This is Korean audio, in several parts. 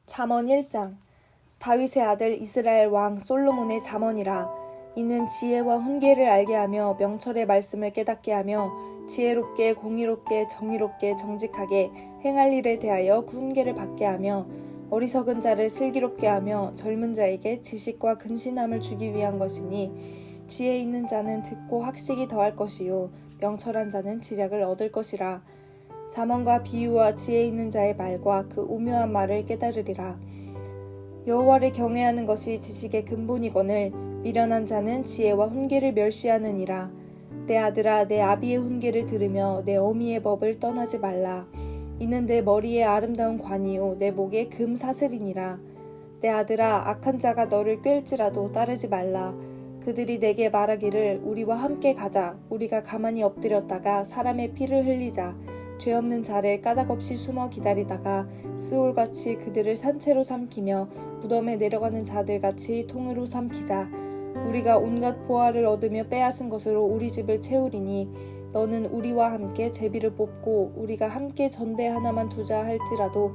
잠언 1장. 다윗의 아들 이스라엘 왕 솔로몬의 잠언이라. 이는 지혜와 훈계를 알게 하며 명철의 말씀을 깨닫게 하며 지혜롭게 공의롭게 정의롭게 정직하게 행할 일에 대하여 훈계를 받게 하며 어리석은 자를 슬기롭게 하며 젊은 자에게 지식과 근신함을 주기 위한 것이니, 지혜 있는 자는 듣고 학식이 더할 것이요 명철한 자는 지략을 얻을 것이라. 잠언과 비유와 지혜 있는 자의 말과 그 오묘한 말을 깨달으리라. 여호와를 경외하는 것이 지식의 근본이거늘 미련한 자는 지혜와 훈계를 멸시하느니라. 내 아들아, 내 아비의 훈계를 들으며 내 어미의 법을 떠나지 말라. 이는 내 머리에 아름다운 관이요 내 목에 금 사슬이니라. 내 아들아, 악한 자가 너를 꿰을지라도 따르지 말라. 그들이 내게 말하기를 우리와 함께 가자. 우리가 가만히 엎드렸다가 사람의 피를 흘리자. 죄 없는 자를 까닭없이 숨어 기다리다가 스올같이 그들을 산채로 삼키며 무덤에 내려가는 자들같이 통으로 삼키자. 우리가 온갖 보화를 얻으며 빼앗은 것으로 우리 집을 채우리니, 너는 우리와 함께 제비를 뽑고 우리가 함께 전대 하나만 두자 할지라도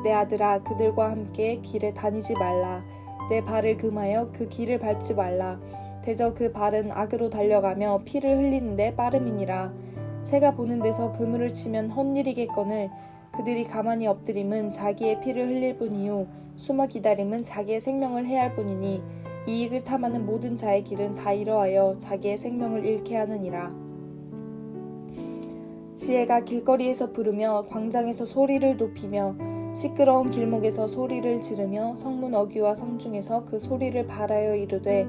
내 아들아, 그들과 함께 길에 다니지 말라. 내 발을 금하여 그 길을 밟지 말라. 대저 그 발은 악으로 달려가며 피를 흘리는데 빠름이니라. 새가 보는 데서 그물을 치면 헛일이겠거늘 그들이 가만히 엎드림은 자기의 피를 흘릴 뿐이요 숨어 기다림은 자기의 생명을 해할 뿐이니, 이익을 탐하는 모든 자의 길은 다 이러하여 자기의 생명을 잃게 하느니라. 지혜가 길거리에서 부르며 광장에서 소리를 높이며 시끄러운 길목에서 소리를 지르며 성문 어귀와 성중에서 그 소리를 발하여 이르되,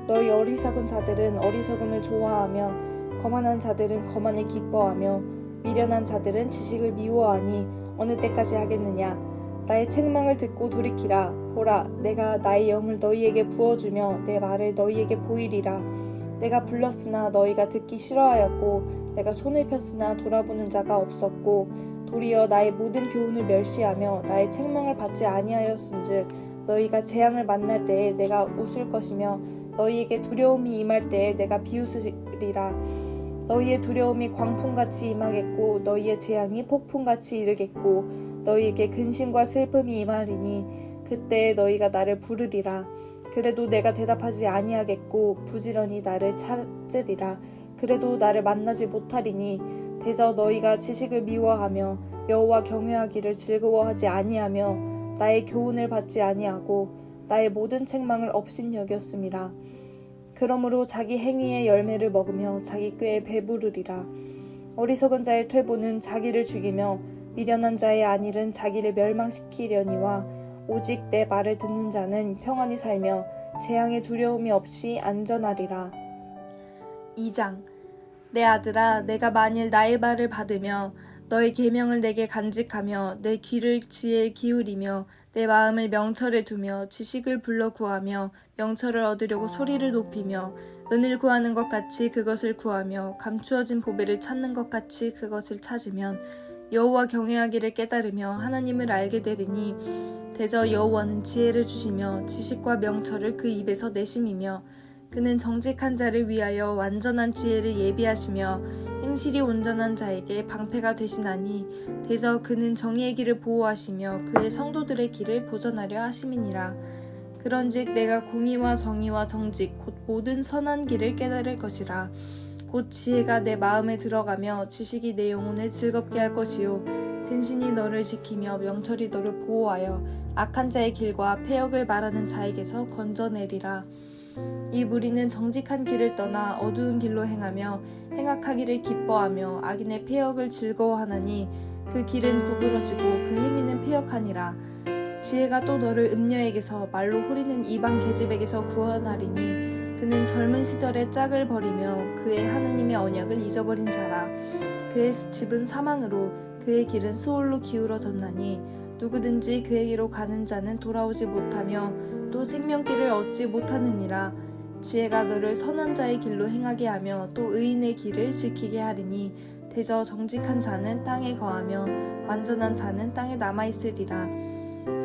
너희 어리석은 자들은 어리석음을 좋아하며 거만한 자들은 거만을 기뻐하며 미련한 자들은 지식을 미워하니 어느 때까지 하겠느냐. 나의 책망을 듣고 돌이키라. 보라, 내가 나의 영을 너희에게 부어주며 내 말을 너희에게 보이리라. 내가 불렀으나 너희가 듣기 싫어하였고 내가 손을 폈으나 돌아보는 자가 없었고, 도리어 나의 모든 교훈을 멸시하며 나의 책망을 받지 아니하였은즉 너희가 재앙을 만날 때에 내가 웃을 것이며 너희에게 두려움이 임할 때에 내가 비웃으리라. 너희의 두려움이 광풍같이 임하겠고 너희의 재앙이 폭풍같이 이르겠고 너희에게 근심과 슬픔이 임하리니, 그때에 너희가 나를 부르리라. 그래도 내가 대답하지 아니하겠고 부지런히 나를 찾으리라. 그래도 나를 만나지 못하리니, 대저 너희가 지식을 미워하며 여호와 경외하기를 즐거워하지 아니하며 나의 교훈을 받지 아니하고 나의 모든 책망을 업신여겼음이라. 그러므로 자기 행위의 열매를 먹으며 자기 꾀에 배부르리라. 어리석은 자의 퇴보는 자기를 죽이며 미련한 자의 안일은 자기를 멸망시키려니와, 오직 내 말을 듣는 자는 평안히 살며 재앙의 두려움이 없이 안전하리라. 2장. 내 아들아, 내가 만일 나의 말을 받으며 너의 계명을 내게 간직하며 내 귀를 지혜에 기울이며 내 마음을 명철에 두며 지식을 불러 구하며 명철을 얻으려고 소리를 높이며 은을 구하는 것 같이 그것을 구하며 감추어진 보배를 찾는 것 같이 그것을 찾으면 여호와 경외하기를 깨달으며 하나님을 알게 되리니, 대저 여호와는 지혜를 주시며 지식과 명철을 그 입에서 내심이며 그는 정직한 자를 위하여 완전한 지혜를 예비하시며 행실이 온전한 자에게 방패가 되시나니, 대저 그는 정의의 길을 보호하시며 그의 성도들의 길을 보전하려 하심이니라. 그런즉 내가 공의와 정의와 정직 곧 모든 선한 길을 깨달을 것이라. 곧 지혜가 내 마음에 들어가며 지식이 내 영혼을 즐겁게 할 것이요 근신이 너를 지키며 명철이 너를 보호하여 악한 자의 길과 패역을 말하는 자에게서 건져내리라. 이 무리는 정직한 길을 떠나 어두운 길로 행하며 행악하기를 기뻐하며 악인의 패역을 즐거워하나니, 그 길은 구부러지고 그 행위는 패역하니라. 지혜가 또 너를 음녀에게서 말로 호리는 이방 계집에게서 구원하리니, 그는 젊은 시절에 짝을 버리며 그의 하느님의 언약을 잊어버린 자라. 그의 집은 사망으로 그의 길은 수올로 기울어졌나니, 누구든지 그에게로 가는 자는 돌아오지 못하며 또 생명길을 얻지 못하느니라. 지혜가 너를 선한 자의 길로 행하게 하며 또 의인의 길을 지키게 하리니, 대저 정직한 자는 땅에 거하며 완전한 자는 땅에 남아있으리라.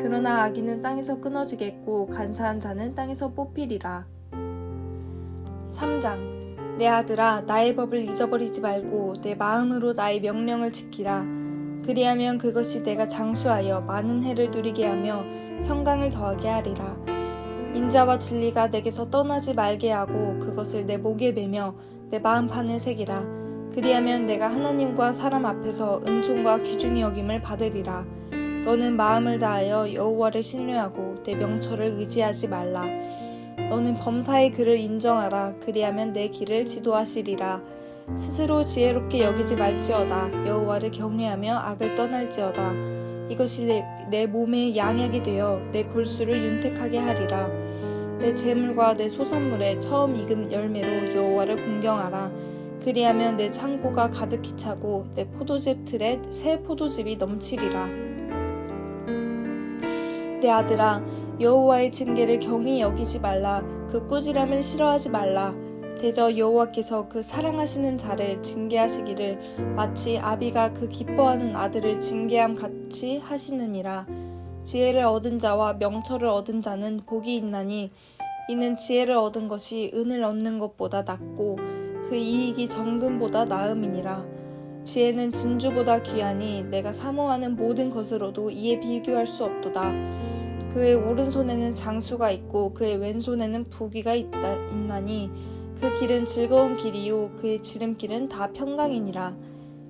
그러나 악인은 땅에서 끊어지겠고 간사한 자는 땅에서 뽑히리라. 3장. 내 아들아, 나의 법을 잊어버리지 말고 내 마음으로 나의 명령을 지키라. 그리하면 그것이 내가 장수하여 많은 해를 누리게 하며 평강을 더하게 하리라. 인자와 진리가 내게서 떠나지 말게 하고 그것을 내 목에 매며 내 마음판에 새기라. 그리하면 내가 하나님과 사람 앞에서 은총과 귀중히 여김을 받으리라. 너는 마음을 다하여 여호와를 신뢰하고 내 명철을 의지하지 말라. 너는 범사의 그를 인정하라. 그리하면 내 길을 지도하시리라. 스스로 지혜롭게 여기지 말지어다. 여호와를 경외하며 악을 떠날지어다. 이것이 내 몸의 양약이 되어 내 골수를 윤택하게 하리라. 내 재물과 내 소산물의 처음 익은 열매로 여호와를 공경하라. 그리하면 내 창고가 가득히 차고 내 포도즙 틀에 새 포도즙이 넘치리라. 내 아들아, 여호와의 징계를 경히 여기지 말라. 그 꾸지람을 싫어하지 말라. 대저 여호와께서 그 사랑하시는 자를 징계하시기를 마치 아비가 그 기뻐하는 아들을 징계함 같이 하시느니라. 지혜를 얻은 자와 명철을 얻은 자는 복이 있나니 이는 지혜를 얻은 것이 은을 얻는 것보다 낫고 그 이익이 정금보다 나음이니라. 지혜는 진주보다 귀하니 내가 사모하는 모든 것으로도 이에 비교할 수 없도다. 그의 오른손에는 장수가 있고 그의 왼손에는 부귀가 있나니 그 길은 즐거운 길이요 그의 지름길은 다 평강이니라.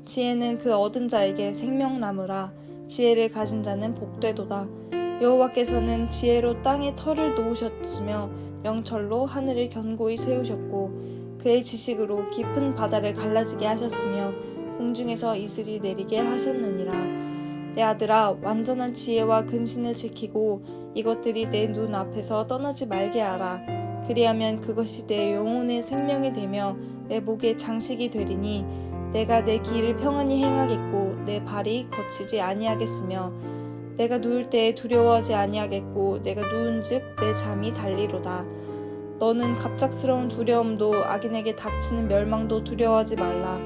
지혜는 그 얻은 자에게 생명나무라. 지혜를 가진 자는 복되도다. 여호와께서는 지혜로 땅에 터를 놓으셨으며 명철로 하늘을 견고히 세우셨고 그의 지식으로 깊은 바다를 갈라지게 하셨으며 공중에서 이슬이 내리게 하셨느니라. 내 아들아, 완전한 지혜와 근신을 지키고 이것들이 내 눈 앞에서 떠나지 말게 하라. 그리하면 그것이 내 영혼의 생명이 되며 내 목의 장식이 되리니 내가 내 길을 평안히 행하겠고 내 발이 거치지 아니하겠으며 내가 누울 때에 두려워하지 아니하겠고 내가 누운즉 내 잠이 달리로다. 너는 갑작스러운 두려움도 악인에게 닥치는 멸망도 두려워하지 말라.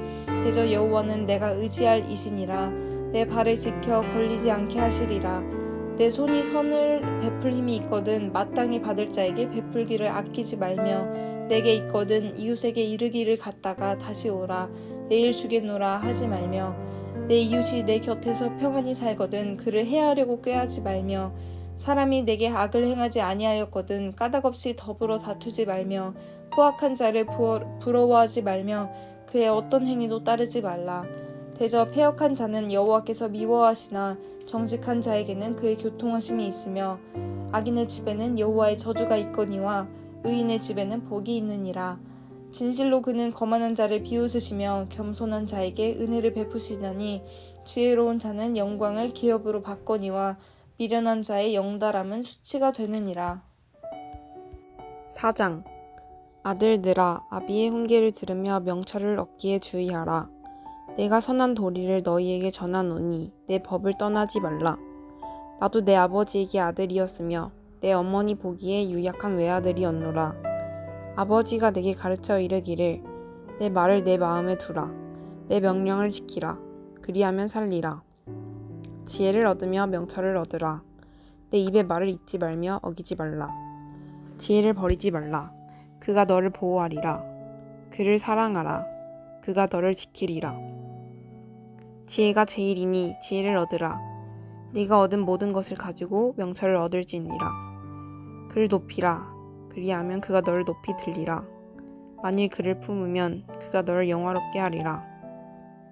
대저 여호와는 내가 의지할 이시니라. 내 발을 지켜 걸리지 않게 하시리라. 내 손이 선을 베풀 힘이 있거든 마땅히 받을 자에게 베풀기를 아끼지 말며 내게 있거든 이웃에게 이르기를 갔다가 다시 오라. 내일 주겠노라 하지 말며 내 이웃이 내 곁에서 평안히 살거든 그를 해하려고 꾀하지 말며 사람이 내게 악을 행하지 아니하였거든 까닭없이 더불어 다투지 말며 포악한 자를 부러워하지 말며 그의 어떤 행위도 따르지 말라. 대저 패역한 자는 여호와께서 미워하시나 정직한 자에게는 그의 교통하심이 있으며 악인의 집에는 여호와의 저주가 있거니와 의인의 집에는 복이 있느니라. 진실로 그는 거만한 자를 비웃으시며 겸손한 자에게 은혜를 베푸시나니 지혜로운 자는 영광을 기업으로 받거니와 미련한 자의 영달함은 수치가 되느니라. 4장. 아들들아, 아비의 훈계를 들으며 명철을 얻기에 주의하라. 내가 선한 도리를 너희에게 전하노니 내 법을 떠나지 말라. 나도 내 아버지에게 아들이었으며 내 어머니 보기에 유약한 외아들이었노라. 아버지가 내게 가르쳐 이르기를 내 말을 내 마음에 두라. 내 명령을 지키라. 그리하면 살리라. 지혜를 얻으며 명철을 얻으라. 내 입의 말을 잊지 말며 어기지 말라. 지혜를 버리지 말라. 그가 너를 보호하리라. 그를 사랑하라. 그가 너를 지키리라. 지혜가 제일이니 지혜를 얻으라. 네가 얻은 모든 것을 가지고 명철을 얻을지니라. 그를 높이라. 그리하면 그가 너를 높이 들리라. 만일 그를 품으면 그가 너를 영화롭게 하리라.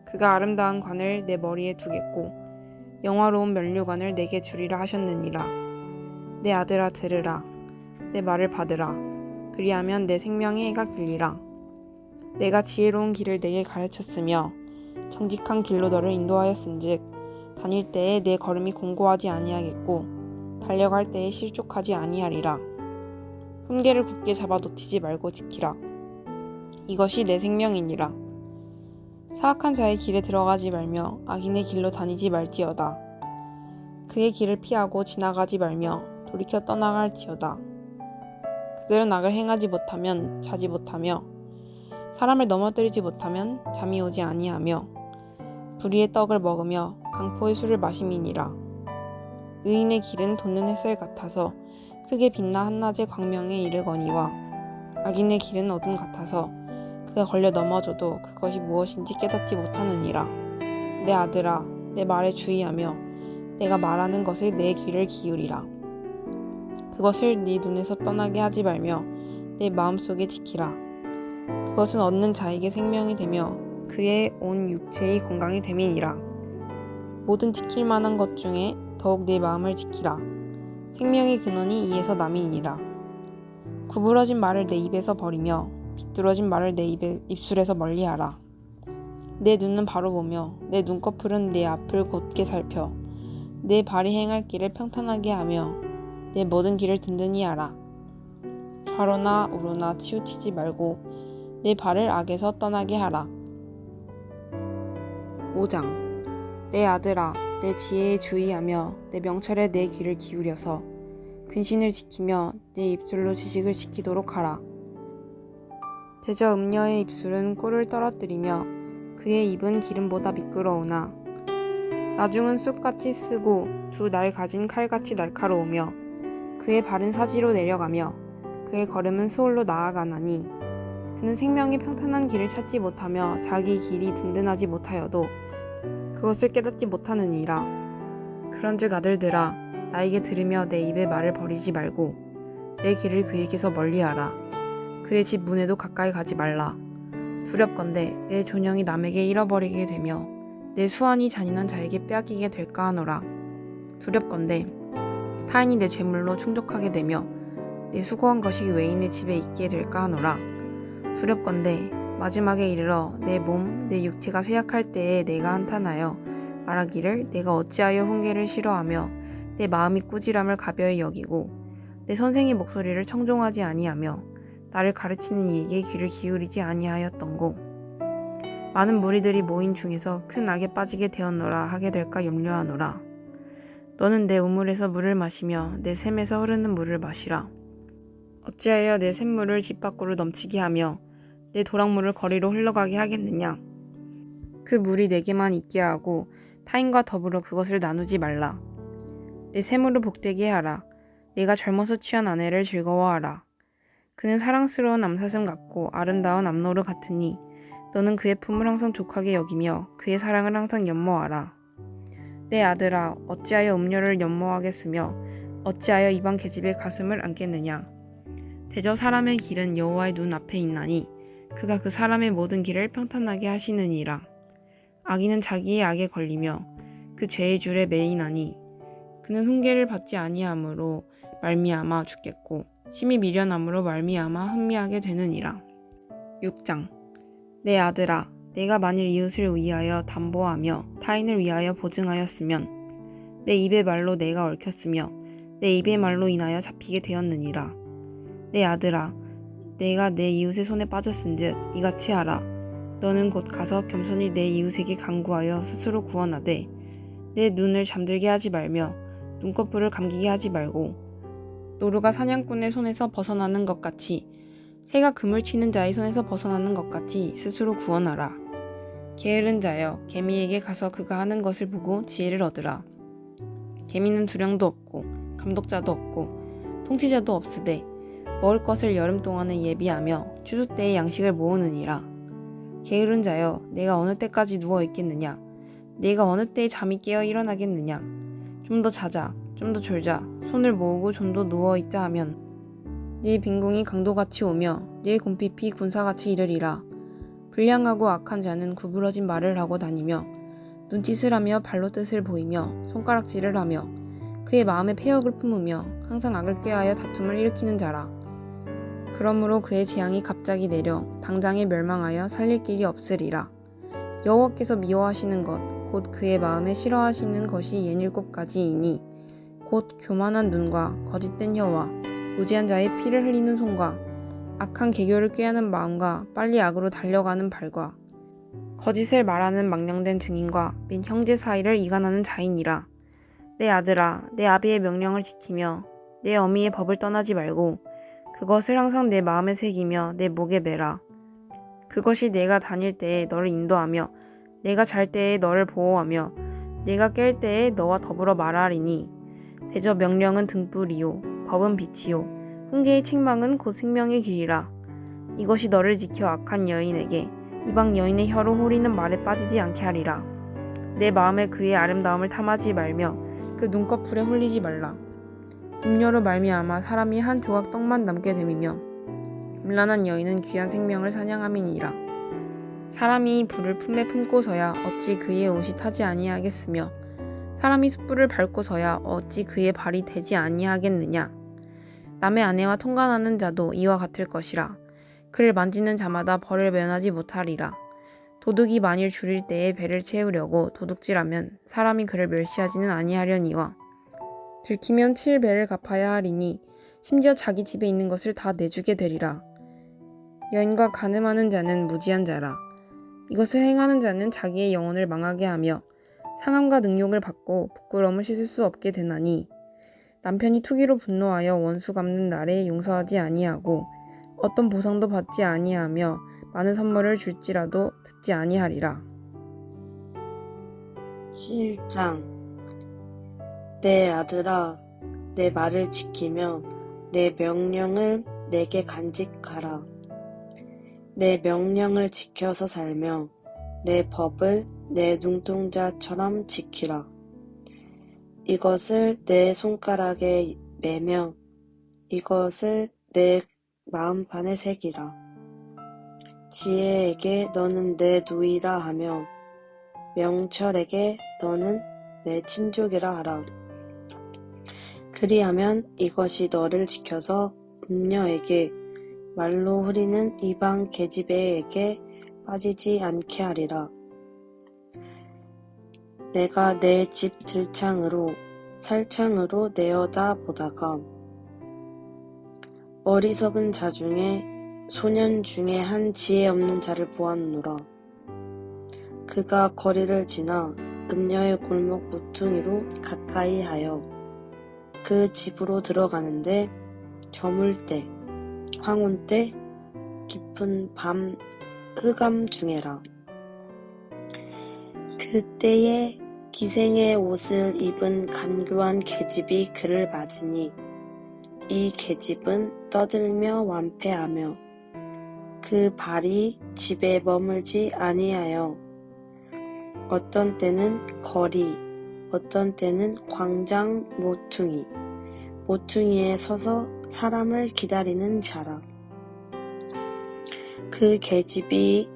그가 아름다운 관을 내 머리에 두겠고 영화로운 면류관을 내게 주리라 하셨느니라. 내 아들아 들으라. 내 말을 받으라. 그리하면 내 생명의 해가 길리라. 내가 지혜로운 길을 내게 가르쳤으며 정직한 길로 너를 인도하였은즉 다닐 때에 내 걸음이 공고하지 아니하겠고 달려갈 때에 실족하지 아니하리라. 훈계를 굳게 잡아 놓치지 말고 지키라. 이것이 내 생명이니라. 사악한 자의 길에 들어가지 말며 악인의 길로 다니지 말지어다. 그의 길을 피하고 지나가지 말며 돌이켜 떠나갈지어다. 그들은 악을 행하지 못하면 자지 못하며 사람을 넘어뜨리지 못하면 잠이 오지 아니하며 불의의 떡을 먹으며 강포의 술을 마심이니라. 의인의 길은 돋는 햇살 같아서 크게 빛나 한낮의 광명에 이르거니와 악인의 길은 어둠 같아서 그가 걸려 넘어져도 그것이 무엇인지 깨닫지 못하느니라. 내 아들아, 내 말에 주의하며 내가 말하는 것에 내 귀를 기울이라. 그것을 네 눈에서 떠나게 하지 말며 내 마음속에 지키라. 그것은 얻는 자에게 생명이 되며 그의 온 육체의 건강이 됨이니라. 모든 지킬 만한 것 중에 더욱 내 마음을 지키라. 생명의 근원이 이에서 남이니라. 구부러진 말을 내 입에서 버리며 비뚤어진 말을 내 입술에서 멀리하라. 내 눈은 바로 보며 내 눈꺼풀은 내 앞을 곧게 살펴 내 발이 행할 길을 평탄하게 하며 내 모든 길을 든든히 하라. 좌로나 우로나 치우치지 말고 내 발을 악에서 떠나게 하라. 5장. 내 아들아, 내 지혜에 주의하며 내 명철에 내 귀를 기울여서 근신을 지키며 내 입술로 지식을 지키도록 하라. 대저 음녀의 입술은 꿀을 떨어뜨리며 그의 입은 기름보다 미끄러우나 나중은 쑥같이 쓰고 두 날 가진 칼같이 날카로우며 그의 발은 사지로 내려가며 그의 걸음은 스올로 나아가나니 그는 생명이 평탄한 길을 찾지 못하며 자기 길이 든든하지 못하여도 그것을 깨닫지 못하느니라. 그런즉 아들들아, 나에게 들으며 내 입의 말을 버리지 말고 내 길을 그에게서 멀리하라. 그의 집 문에도 가까이 가지 말라. 두렵건대 내 존영이 남에게 잃어버리게 되며 내 수완이 잔인한 자에게 빼앗기게 될까 하노라. 두렵건대 타인이 내 죄물로 충족하게 되며 내 수고한 것이 외인의 집에 있게 될까 하노라. 두렵건대 마지막에 이르러 내 몸, 내 육체가 쇠약할 때에 내가 한탄하여 말하기를 내가 어찌하여 훈계를 싫어하며 내 마음이 꾸지람을 가벼이 여기고 내 선생의 목소리를 청종하지 아니하며 나를 가르치는 이에게 귀를 기울이지 아니하였던고. 많은 무리들이 모인 중에서 큰 악에 빠지게 되었노라 하게 될까 염려하노라. 너는 내 우물에서 물을 마시며 내 샘에서 흐르는 물을 마시라. 어찌하여 내 샘물을 집 밖으로 넘치게 하며 내 도랑물을 거리로 흘러가게 하겠느냐. 그 물이 내게만 있게 하고 타인과 더불어 그것을 나누지 말라. 내 샘물을 복되게 하라. 내가 젊어서 취한 아내를 즐거워하라. 그는 사랑스러운 암사슴 같고 아름다운 암노루 같으니 너는 그의 품을 항상 족하게 여기며 그의 사랑을 항상 연모하라. 내 아들아, 어찌하여 음료를 연모하겠으며 어찌하여 이방 계집의 가슴을 안겠느냐. 대저 사람의 길은 여호와의 눈 앞에 있나니 그가 그 사람의 모든 길을 평탄하게 하시느니라. 악인은 자기의 악에 걸리며 그 죄의 줄에 매이나니 그는 훈계를 받지 아니함으로 말미암아 죽겠고 심히 미련함으로 말미암아 흥미하게 되느니라. 6장. 내 아들아, 내가 만일 이웃을 위하여 담보하며 타인을 위하여 보증하였으면 내 입의 말로 내가 얽혔으며 내 입의 말로 인하여 잡히게 되었느니라. 내 아들아, 내가 내 이웃의 손에 빠졌은즉 이같이 하라. 너는 곧 가서 겸손히 내 이웃에게 간구하여 스스로 구원하되 내 눈을 잠들게 하지 말며 눈꺼풀을 감기게 하지 말고 노루가 사냥꾼의 손에서 벗어나는 것 같이 새가 그물 치는 자의 손에서 벗어나는 것 같이 스스로 구원하라. 게으른 자여, 개미에게 가서 그가 하는 것을 보고 지혜를 얻으라. 개미는 두령도 없고 감독자도 없고 통치자도 없으되 먹을 것을 여름 동안에 예비하며 추수 때에 양식을 모으느니라. 게으른 자여, 내가 어느 때까지 누워 있겠느냐? 내가 어느 때에 잠이 깨어 일어나겠느냐? 좀 더 자자, 좀 더 졸자, 손을 모으고 좀 더 누워 있자 하면 네 빈궁이 강도같이 오며 네 곰핍이 군사같이 이르리라. 불량하고 악한 자는 구부러진 말을 하고 다니며 눈짓을 하며 발로 뜻을 보이며 손가락질을 하며 그의 마음에 패역을 품으며 항상 악을 꾀하여 다툼을 일으키는 자라. 그러므로 그의 재앙이 갑자기 내려 당장에 멸망하여 살릴 길이 없으리라. 여호와께서 미워하시는 것 곧 그의 마음에 싫어하시는 것이 67가지이니 곧 교만한 눈과 거짓된 혀와 무지한 자의 피를 흘리는 손과 악한 계교를 꾀하는 마음과 빨리 악으로 달려가는 발과 거짓을 말하는 망령된 증인과 및 형제 사이를 이간하는 자이니라. 내 아들아, 내 아비의 명령을 지키며 내 어미의 법을 떠나지 말고 그것을 항상 내 마음에 새기며 내 목에 매라. 그것이 내가 다닐 때에 너를 인도하며 내가 잘 때에 너를 보호하며 내가 깰 때에 너와 더불어 말하리니 대저 명령은 등불이요 법은 빛이요 훈계의 책망은 곧 생명의 길이라. 이것이 너를 지켜 악한 여인에게 이방 여인의 혀로 호리는 말에 빠지지 않게 하리라. 내 마음에 그의 아름다움을 탐하지 말며 그 눈꺼풀에 홀리지 말라. 음료로 말미암아 사람이 한 조각 떡만 남게 됨이며 음란한 여인은 귀한 생명을 사냥함이니라. 사람이 불을 품에 품고서야 어찌 그의 옷이 타지 아니하겠으며 사람이 숯불을 밟고서야 어찌 그의 발이 되지 아니하겠느냐. 남의 아내와 통간하는 자도 이와 같을 것이라. 그를 만지는 자마다 벌을 면하지 못하리라. 도둑이 만일 줄일 때에 배를 채우려고 도둑질하면 사람이 그를 멸시하지는 아니하려니와 들키면 7배를 갚아야 하리니 심지어 자기 집에 있는 것을 다 내주게 되리라. 여인과 간음하는 자는 무지한 자라. 이것을 행하는 자는 자기의 영혼을 망하게 하며 상함과 능욕을 받고 부끄러움을 씻을 수 없게 되나니 남편이 투기로 분노하여 원수 갚는 날에 용서하지 아니하고 어떤 보상도 받지 아니하며 많은 선물을 줄지라도 듣지 아니하리라. 7장 내 아들아, 내 말을 지키며 내 명령을 내게 간직하라. 내 명령을 지켜서 살며 내 법을 내 눈동자처럼 지키라. 이것을 내 손가락에 매며 이것을 내 마음판에 새기라. 지혜에게 너는 내 누이라 하며 명철에게 너는 내 친족이라 하라. 그리하면 이것이 너를 지켜서 음녀에게 말로 흐리는 이방 계집애에게 빠지지 않게 하리라. 내가 내 집 들창으로 살창으로 내어다 보다가 어리석은 자 중에 소년 중에 한 지혜 없는 자를 보았노라. 그가 거리를 지나 음녀의 골목 모퉁이로 가까이 하여 그 집으로 들어가는데 저물 때, 황혼 때, 깊은 밤 흑암 중에라. 그때에 기생의 옷을 입은 간교한 계집이 그를 맞으니 이 계집은 떠들며 완패하며 그 발이 집에 머물지 아니하여 어떤 때는 거리, 어떤 때는 광장 모퉁이에 서서 사람을 기다리는 자라. 그 계집이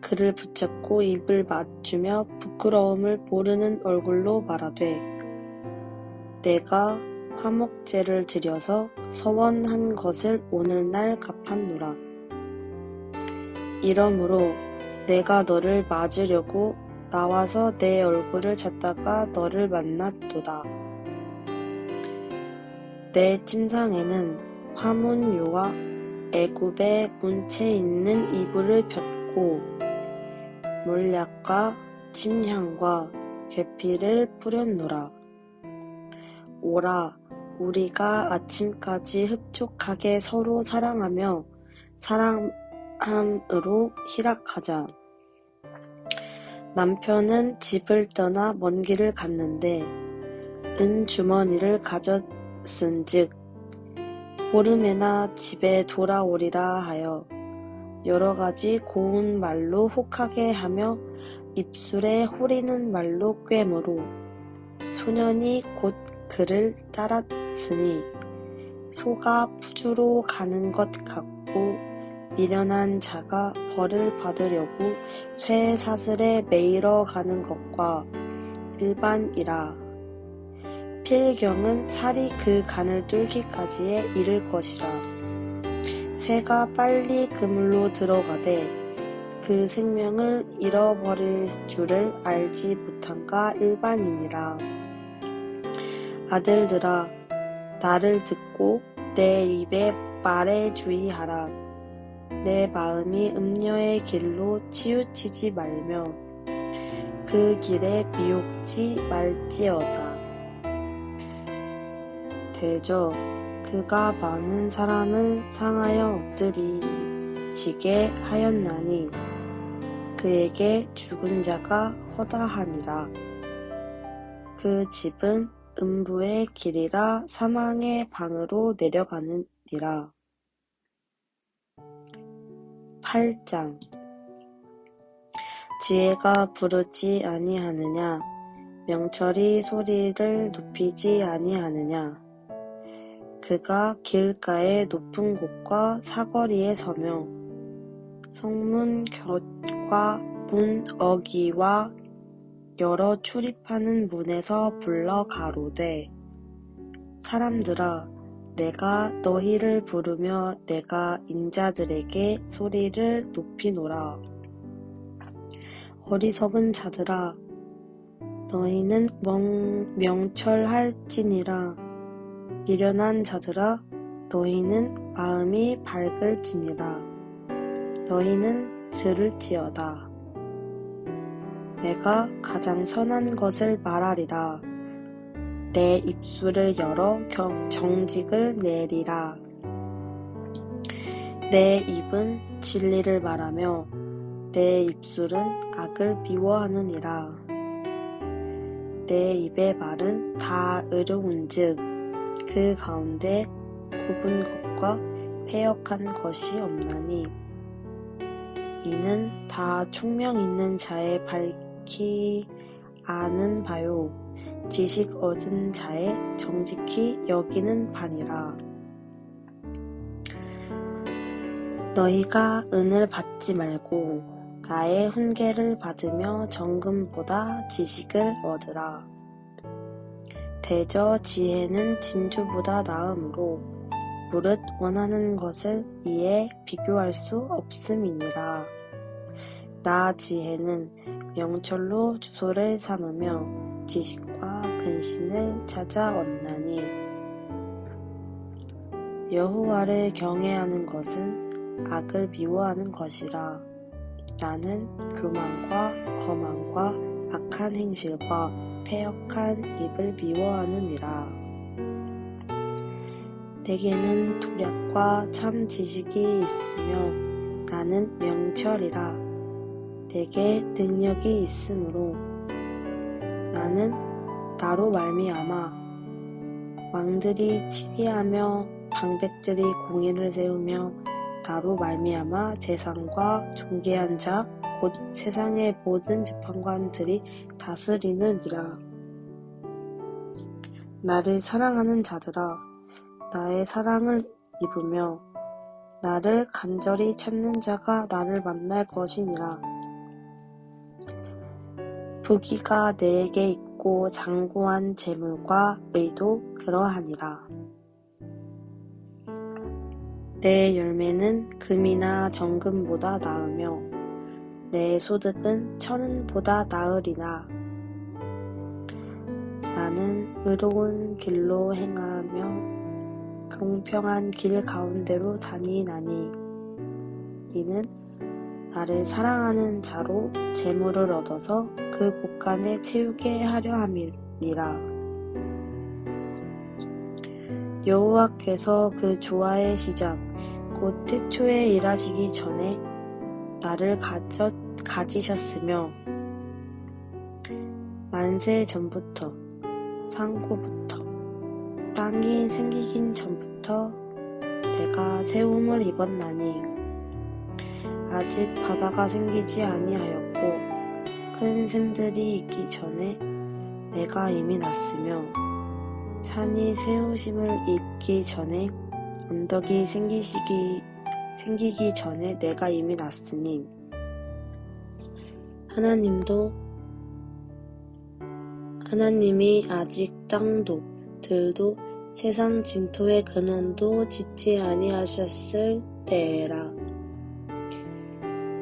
그를 붙잡고 입을 맞추며 부끄러움을 모르는 얼굴로 말하되 내가 화목제를 드려서 서원한 것을 오늘날 갚았노라. 이러므로 내가 너를 맞으려고 나와서 내 얼굴을 찾다가 너를 만났도다. 내 침상에는 화문요와 애굽의 문채 있는 이불을 폈고 몰약과 침향과 계피를 뿌렸노라. 오라, 우리가 아침까지 흡족하게 서로 사랑하며 사랑함으로 희락하자. 남편은 집을 떠나 먼 길을 갔는데 은주머니를 가졌은즉 보름에나 집에 돌아오리라 하여 여러 가지 고운 말로 혹하게 하며 입술에 호리는 말로 꿰므로 소년이 곧 그를 따랐으니 소가 푸주로 가는 것 같고 미련한 자가 벌을 받으려고 쇠 사슬에 매이러 가는 것과 일반이라. 필경은 살이 그 간을 뚫기까지에 이를 것이라. 새가 빨리 그물로 들어가되 그 생명을 잃어버릴 줄을 알지 못한가 일반이니라. 아들들아, 나를 듣고 내 입의 말에 주의하라. 내 마음이 음녀의 길로 치우치지 말며 그 길에 미혹지 말지어다. 대저 그가 많은 사람을 상하여 엎드리지게 하였나니 그에게 죽은 자가 허다하니라. 그 집은 음부의 길이라 사망의 방으로 내려가느니라. 8장 지혜가 부르지 아니하느냐? 명철이 소리를 높이지 아니하느냐? 그가 길가의 높은 곳과 사거리에 서며 성문 곁과 문 어귀와 여러 출입하는 문에서 불러 가로되 사람들아 내가 너희를 부르며 내가 인자들에게 소리를 높이노라. 어리석은 자들아 너희는 명철할지니라. 미련한 자들아 너희는 마음이 밝을지니라. 너희는 들을지어다. 내가 가장 선한 것을 말하리라. 내 입술을 열어 정직을 내리라. 내 입은 진리를 말하며 내 입술은 악을 미워하느니라. 내 입의 말은 다 의로운즉 그 가운데 굽은 것과 패역한 것이 없나니 이는 다 총명 있는 자의 밝히 아는 바요 지식 얻은 자의 정직히 여기는 바니라. 너희가 은을 받지 말고 나의 훈계를 받으며 정금보다 지식을 얻으라. 대저 지혜는 진주보다 나으므로 무릇 원하는 것을 이에 비교할 수 없음이니라. 나 지혜는 명철로 주소를 삼으며 지식과 근신을 찾아 얻나니 여호와를 경외하는 것은 악을 미워하는 것이라. 나는 교만과 거만과 악한 행실과 패역한 입을 미워하느니라. 내게는 도략과 참 지식이 있으며 나는 명철이라. 내게 능력이 있으므로 나는 나로 말미암아 왕들이 치리하며 방백들이 공의를 세우며 나로 말미암아 재상과 존귀한 자 곧 세상의 모든 재판관들이 다스리느니라. 나를 사랑하는 자들아 나의 사랑을 입으며 나를 간절히 찾는 자가 나를 만날 것이니라. 부귀가 내게 있고 장구한 재물과 의도 그러하니라. 내 열매는 금이나 정금보다 나으며 내 소득은 천은보다 나으리라. 나는 의로운 길로 행하며 공평한 길 가운데로 다니나니 이는 나를 사랑하는 자로 재물을 얻어서 그 곳간에 채우게 하려 함이니라. 여호와께서 그 조화의 시작 곧 태초에 일하시기 전에 나를 가지셨으며 만세 전부터 상고부터 땅이 생기긴 전부터 내가 세움을 입었나니 아직 바다가 생기지 아니하였고 큰 샘들이 있기 전에 내가 이미 났으며 산이 세우심을 입기 전에 언덕이 생기기 전에 내가 이미 났으니 하나님이 아직 땅도 들도 세상 진토의 근원도 짓지 아니하셨을 때에라.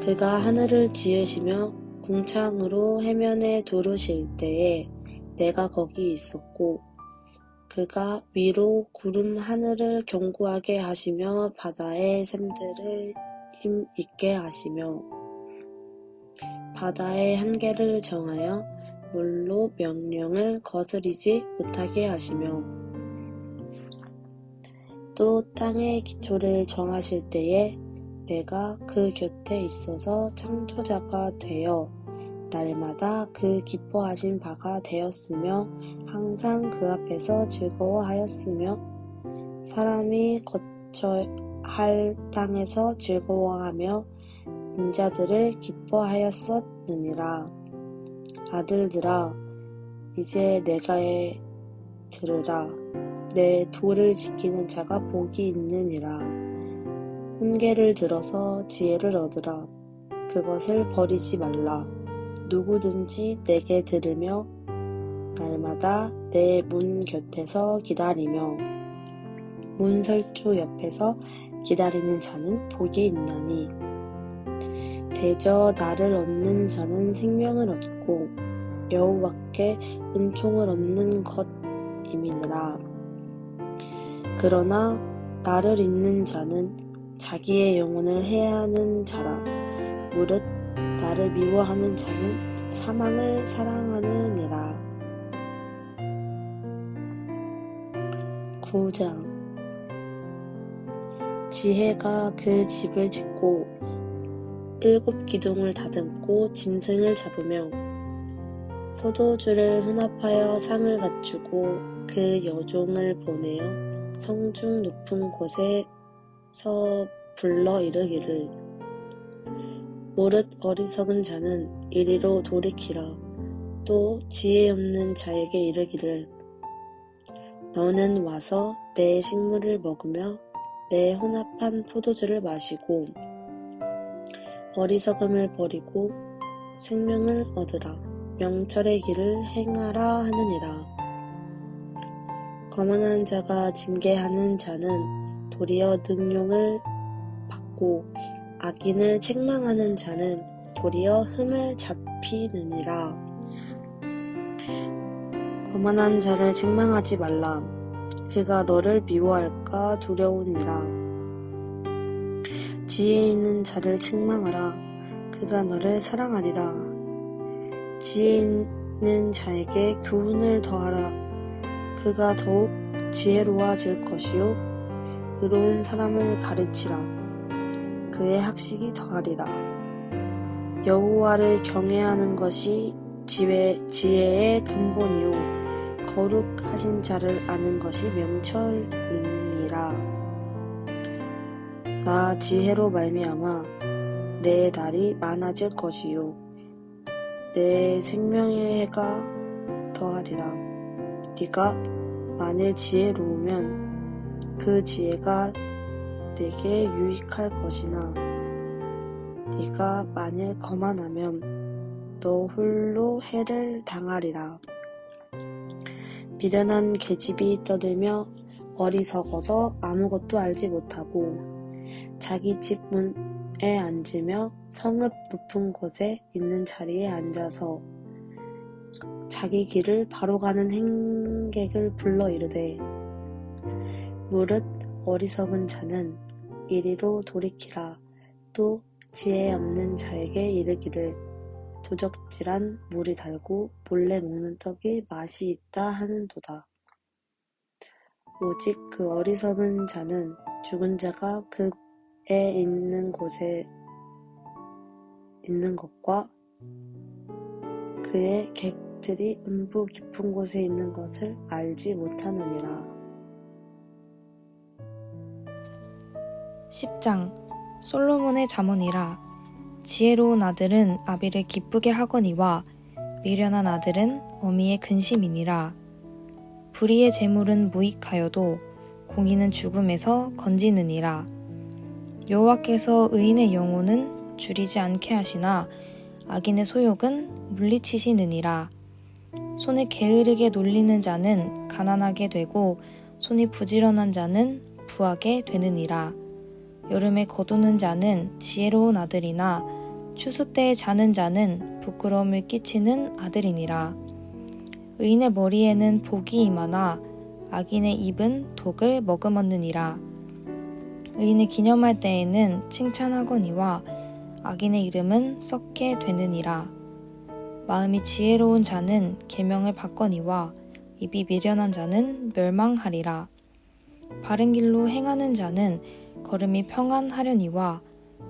그가 하늘을 지으시며 궁창으로 해면에 두르실 때에 내가 거기 있었고 그가 위로 구름 하늘을 견고하게 하시며 바다의 샘들을 힘 있게 하시며 바다의 한계를 정하여 물로 명령을 거스리지 못하게 하시며 또 땅의 기초를 정하실 때에 내가 그 곁에 있어서 창조자가 되어 날마다 그 기뻐하신 바가 되었으며 항상 그 앞에서 즐거워하였으며 사람이 거처할 땅에서 즐거워하며 인자들을 기뻐하였었느니라. 아들들아 이제 내가 들으라. 내 도를 지키는 자가 복이 있느니라. 훈계를 들어서 지혜를 얻으라. 그것을 버리지 말라. 누구든지 내게 들으며 날마다 내 문 곁에서 기다리며 문설주 옆에서 기다리는 자는 복이 있나니 대저 나를 얻는 자는 생명을 얻고 여호와께 은총을 얻는 것임이니라. 그러나 나를 잊는 자는 자기의 영혼을 해하는 자라. 무릇 나를 미워하는 자는 사망을 사랑하느니라. 9장. 지혜가 그 집을 짓고 7 기둥을 다듬고 짐승을 잡으며 포도주를 혼합하여 상을 갖추고 그 여종을 보내어 성중 높은 곳에서 불러 이르기를 무릇 어리석은 자는 이리로 돌이키라. 또 지혜 없는 자에게 이르기를 너는 와서 내 식물을 먹으며 내 혼합한 포도주를 마시고 어리석음을 버리고 생명을 얻으라. 명철의 길을 행하라 하느니라. 거만한 자가 징계하는 자는 도리어 능욕을 받고 악인을 책망하는 자는 도리어 흠을 잡히느니라. 거만한 자를 책망하지 말라. 그가 너를 미워할까 두려우니라. 지혜 있는 자를 책망하라. 그가 너를 사랑하리라. 지혜 있는 자에게 교훈을 더하라. 그가 더욱 지혜로워질 것이요 의로운 사람을 가르치라. 그의 학식이 더하리라. 여호와를 경외하는 것이 지혜의 근본이요 거룩하신 자를 아는 것이 명철이니라. 나 지혜로 말미암아 내 날이 많아질 것이요 내 생명의 해가 더하리라. 네가 만일 지혜로우면 그 지혜가 내게 유익할 것이나 네가 만일 거만하면 너 홀로 해를 당하리라. 미련한 계집이 떠들며 어리석어서 아무것도 알지 못하고 자기 집 문에 앉으며 성읍 높은 곳에 있는 자리에 앉아서 자기 길을 바로 가는 행객을 불러 이르되 무릇 어리석은 자는 이리로 돌이키라. 또 지혜 없는 자에게 이르기를 도적질한 물이 달고 몰래 먹는 떡이 맛이 있다 하는도다. 오직 그 어리석은 자는 죽은 자가 그에 있는 곳에 있는 것과 그의 객들이 음부 깊은 곳에 있는 것을 알지 못하느니라. 10장. 솔로몬의 잠언이라. 지혜로운 아들은 아비를 기쁘게 하거니와 미련한 아들은 어미의 근심이니라. 불의의 재물은 무익하여도 공의는 죽음에서 건지느니라. 여호와께서 의인의 영혼은 줄이지 않게 하시나 악인의 소욕은 물리치시느니라. 손을 게으르게 놀리는 자는 가난하게 되고 손이 부지런한 자는 부하게 되느니라. 여름에 거두는 자는 지혜로운 아들이나 추수 때에 자는 자는 부끄러움을 끼치는 아들이니라. 의인의 머리에는 복이 임하나 악인의 입은 독을 머금었느니라. 의인을 기념할 때에는 칭찬하거니와 악인의 이름은 썩게 되느니라. 마음이 지혜로운 자는 계명을 받거니와 입이 미련한 자는 멸망하리라. 바른 길로 행하는 자는 걸음이 평안하려니와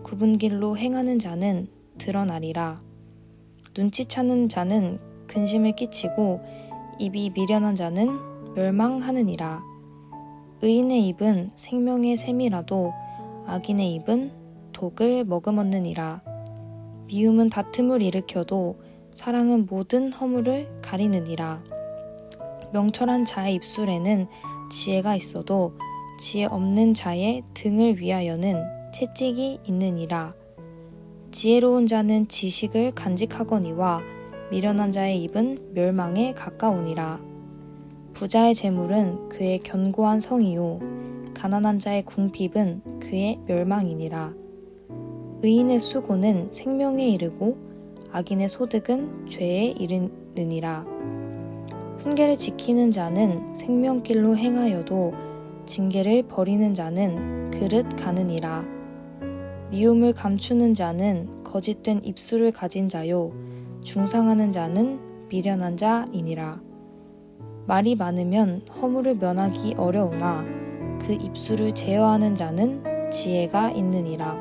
굽은 길로 행하는 자는 드러나리라. 눈치차는 자는 근심을 끼치고 입이 미련한 자는 멸망하느니라. 의인의 입은 생명의 샘이라도 악인의 입은 독을 머금었느니라. 미움은 다툼을 일으켜도 사랑은 모든 허물을 가리느니라. 명철한 자의 입술에는 지혜가 있어도 지혜 없는 자의 등을 위하여는 채찍이 있느니라. 지혜로운 자는 지식을 간직하거니와 미련한 자의 입은 멸망에 가까우니라. 부자의 재물은 그의 견고한 성이요 가난한 자의 궁핍은 그의 멸망이니라. 의인의 수고는 생명에 이르고 악인의 소득은 죄에 이르느니라. 훈계를 지키는 자는 생명길로 행하여도 징계를 버리는 자는 그릇 가느니라. 미움을 감추는 자는 거짓된 입술을 가진 자요 중상하는 자는 미련한 자이니라. 말이 많으면 허물을 면하기 어려우나 그 입술을 제어하는 자는 지혜가 있느니라.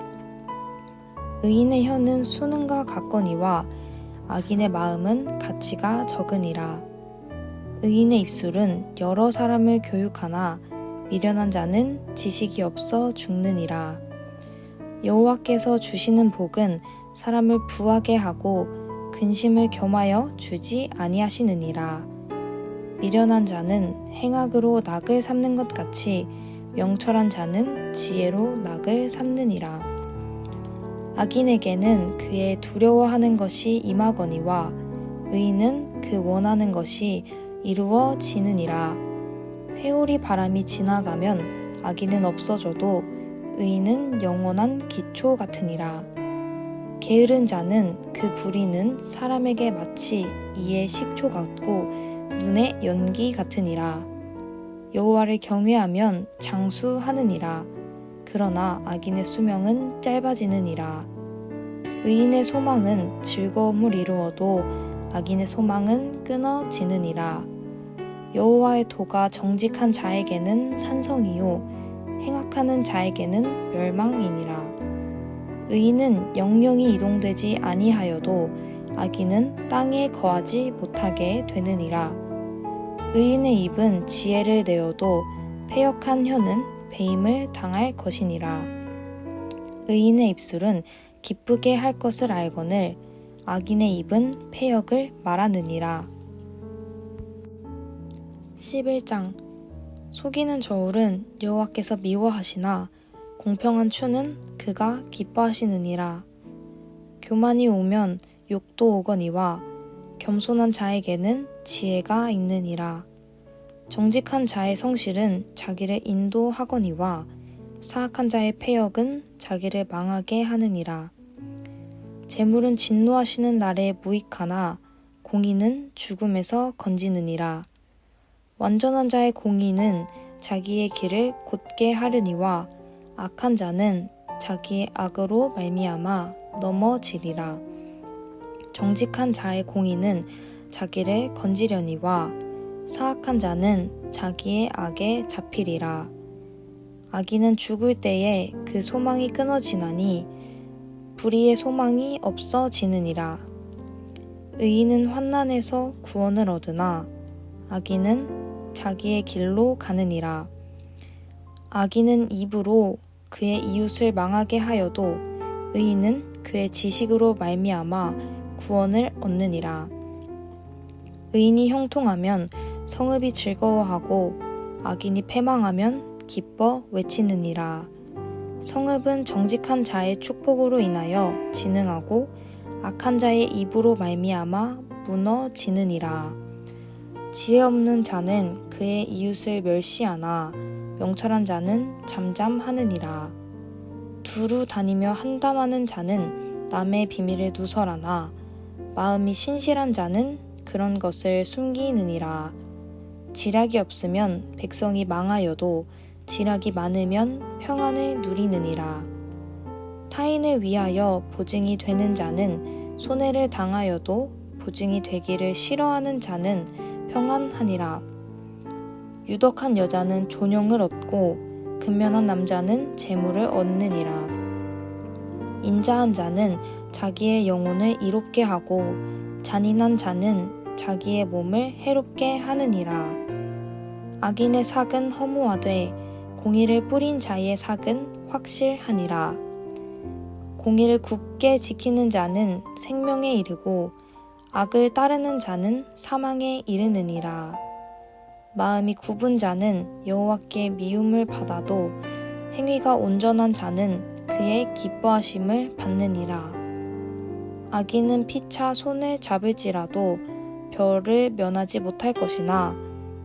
의인의 혀는 수능과 같거니와 악인의 마음은 가치가 적으니라. 의인의 입술은 여러 사람을 교육하나 미련한 자는 지식이 없어 죽느니라. 여호와께서 주시는 복은 사람을 부하게 하고 근심을 겸하여 주지 아니하시느니라. 미련한 자는 행악으로 낙을 삼는 것 같이 명철한 자는 지혜로 낙을 삼느니라. 악인에게는 그의 두려워하는 것이 임하거니와 의인은 그 원하는 것이 이루어지느니라. 회오리 바람이 지나가면 악인은 없어져도 의인은 영원한 기초 같으니라. 게으른 자는 그 부리는 사람에게 마치 이의 식초 같고 눈의 연기 같으니라. 여호와를 경외하면 장수하느니라. 그러나 악인의 수명은 짧아지느니라. 의인의 소망은 즐거움을 이루어도 악인의 소망은 끊어지느니라. 여호와의 도가 정직한 자에게는 산성이요 행악하는 자에게는 멸망이니라. 의인은 영영이 이동되지 아니하여도 악인은 땅에 거하지 못하게 되느니라. 의인의 입은 지혜를 내어도 패역한 혀는 배임을 당할 것이니라. 의인의 입술은 기쁘게 할 것을 알거늘 악인의 입은 패역을 말하느니라. 11장 속이는 저울은 여호와께서 미워하시나 공평한 추는 그가 기뻐하시느니라. 교만이 오면 욕도 오거니와 겸손한 자에게는 지혜가 있느니라. 정직한 자의 성실은 자기를 인도하거니와 사악한 자의 패역은 자기를 망하게 하느니라. 재물은 진노하시는 날에 무익하나 공의는 죽음에서 건지느니라. 완전한 자의 공의는 자기의 길을 곧게 하려니와 악한 자는 자기의 악으로 말미암아 넘어지리라. 정직한 자의 공의는 자기를 건지려니와 사악한 자는 자기의 악에 잡히리라. 악인은 죽을 때에 그 소망이 끊어지나니 불의의 소망이 없어지느니라. 의인은 환난에서 구원을 얻으나 악인은 자기의 길로 가느니라. 악인은 입으로 그의 이웃을 망하게 하여도 의인은 그의 지식으로 말미암아 구원을 얻느니라. 의인이 형통하면 성읍이 즐거워하고 악인이 패망하면 기뻐 외치느니라. 성읍은 정직한 자의 축복으로 인하여 진흥하고 악한 자의 입으로 말미암아 무너지느니라. 지혜 없는 자는 그의 이웃을 멸시하나 명철한 자는 잠잠하느니라. 두루 다니며 한담하는 자는 남의 비밀을 누설하나 마음이 신실한 자는 그런 것을 숨기느니라. 지략이 없으면 백성이 망하여도 지략이 많으면 평안을 누리느니라. 타인을 위하여 보증이 되는 자는 손해를 당하여도 보증이 되기를 싫어하는 자는 평안하니라. 유덕한 여자는 존영을 얻고 근면한 남자는 재물을 얻느니라. 인자한 자는 자기의 영혼을 이롭게 하고 잔인한 자는 자기의 몸을 해롭게 하느니라. 악인의 삭은 허무하되 공의를 뿌린 자의 삭은 확실하니라. 공의를 굳게 지키는 자는 생명에 이르고 악을 따르는 자는 사망에 이르느니라. 마음이 굽은 자는 여호와께 미움을 받아도 행위가 온전한 자는 그의 기뻐하심을 받느니라. 악인은 피차 손을 잡을지라도 벌을 면하지 못할 것이나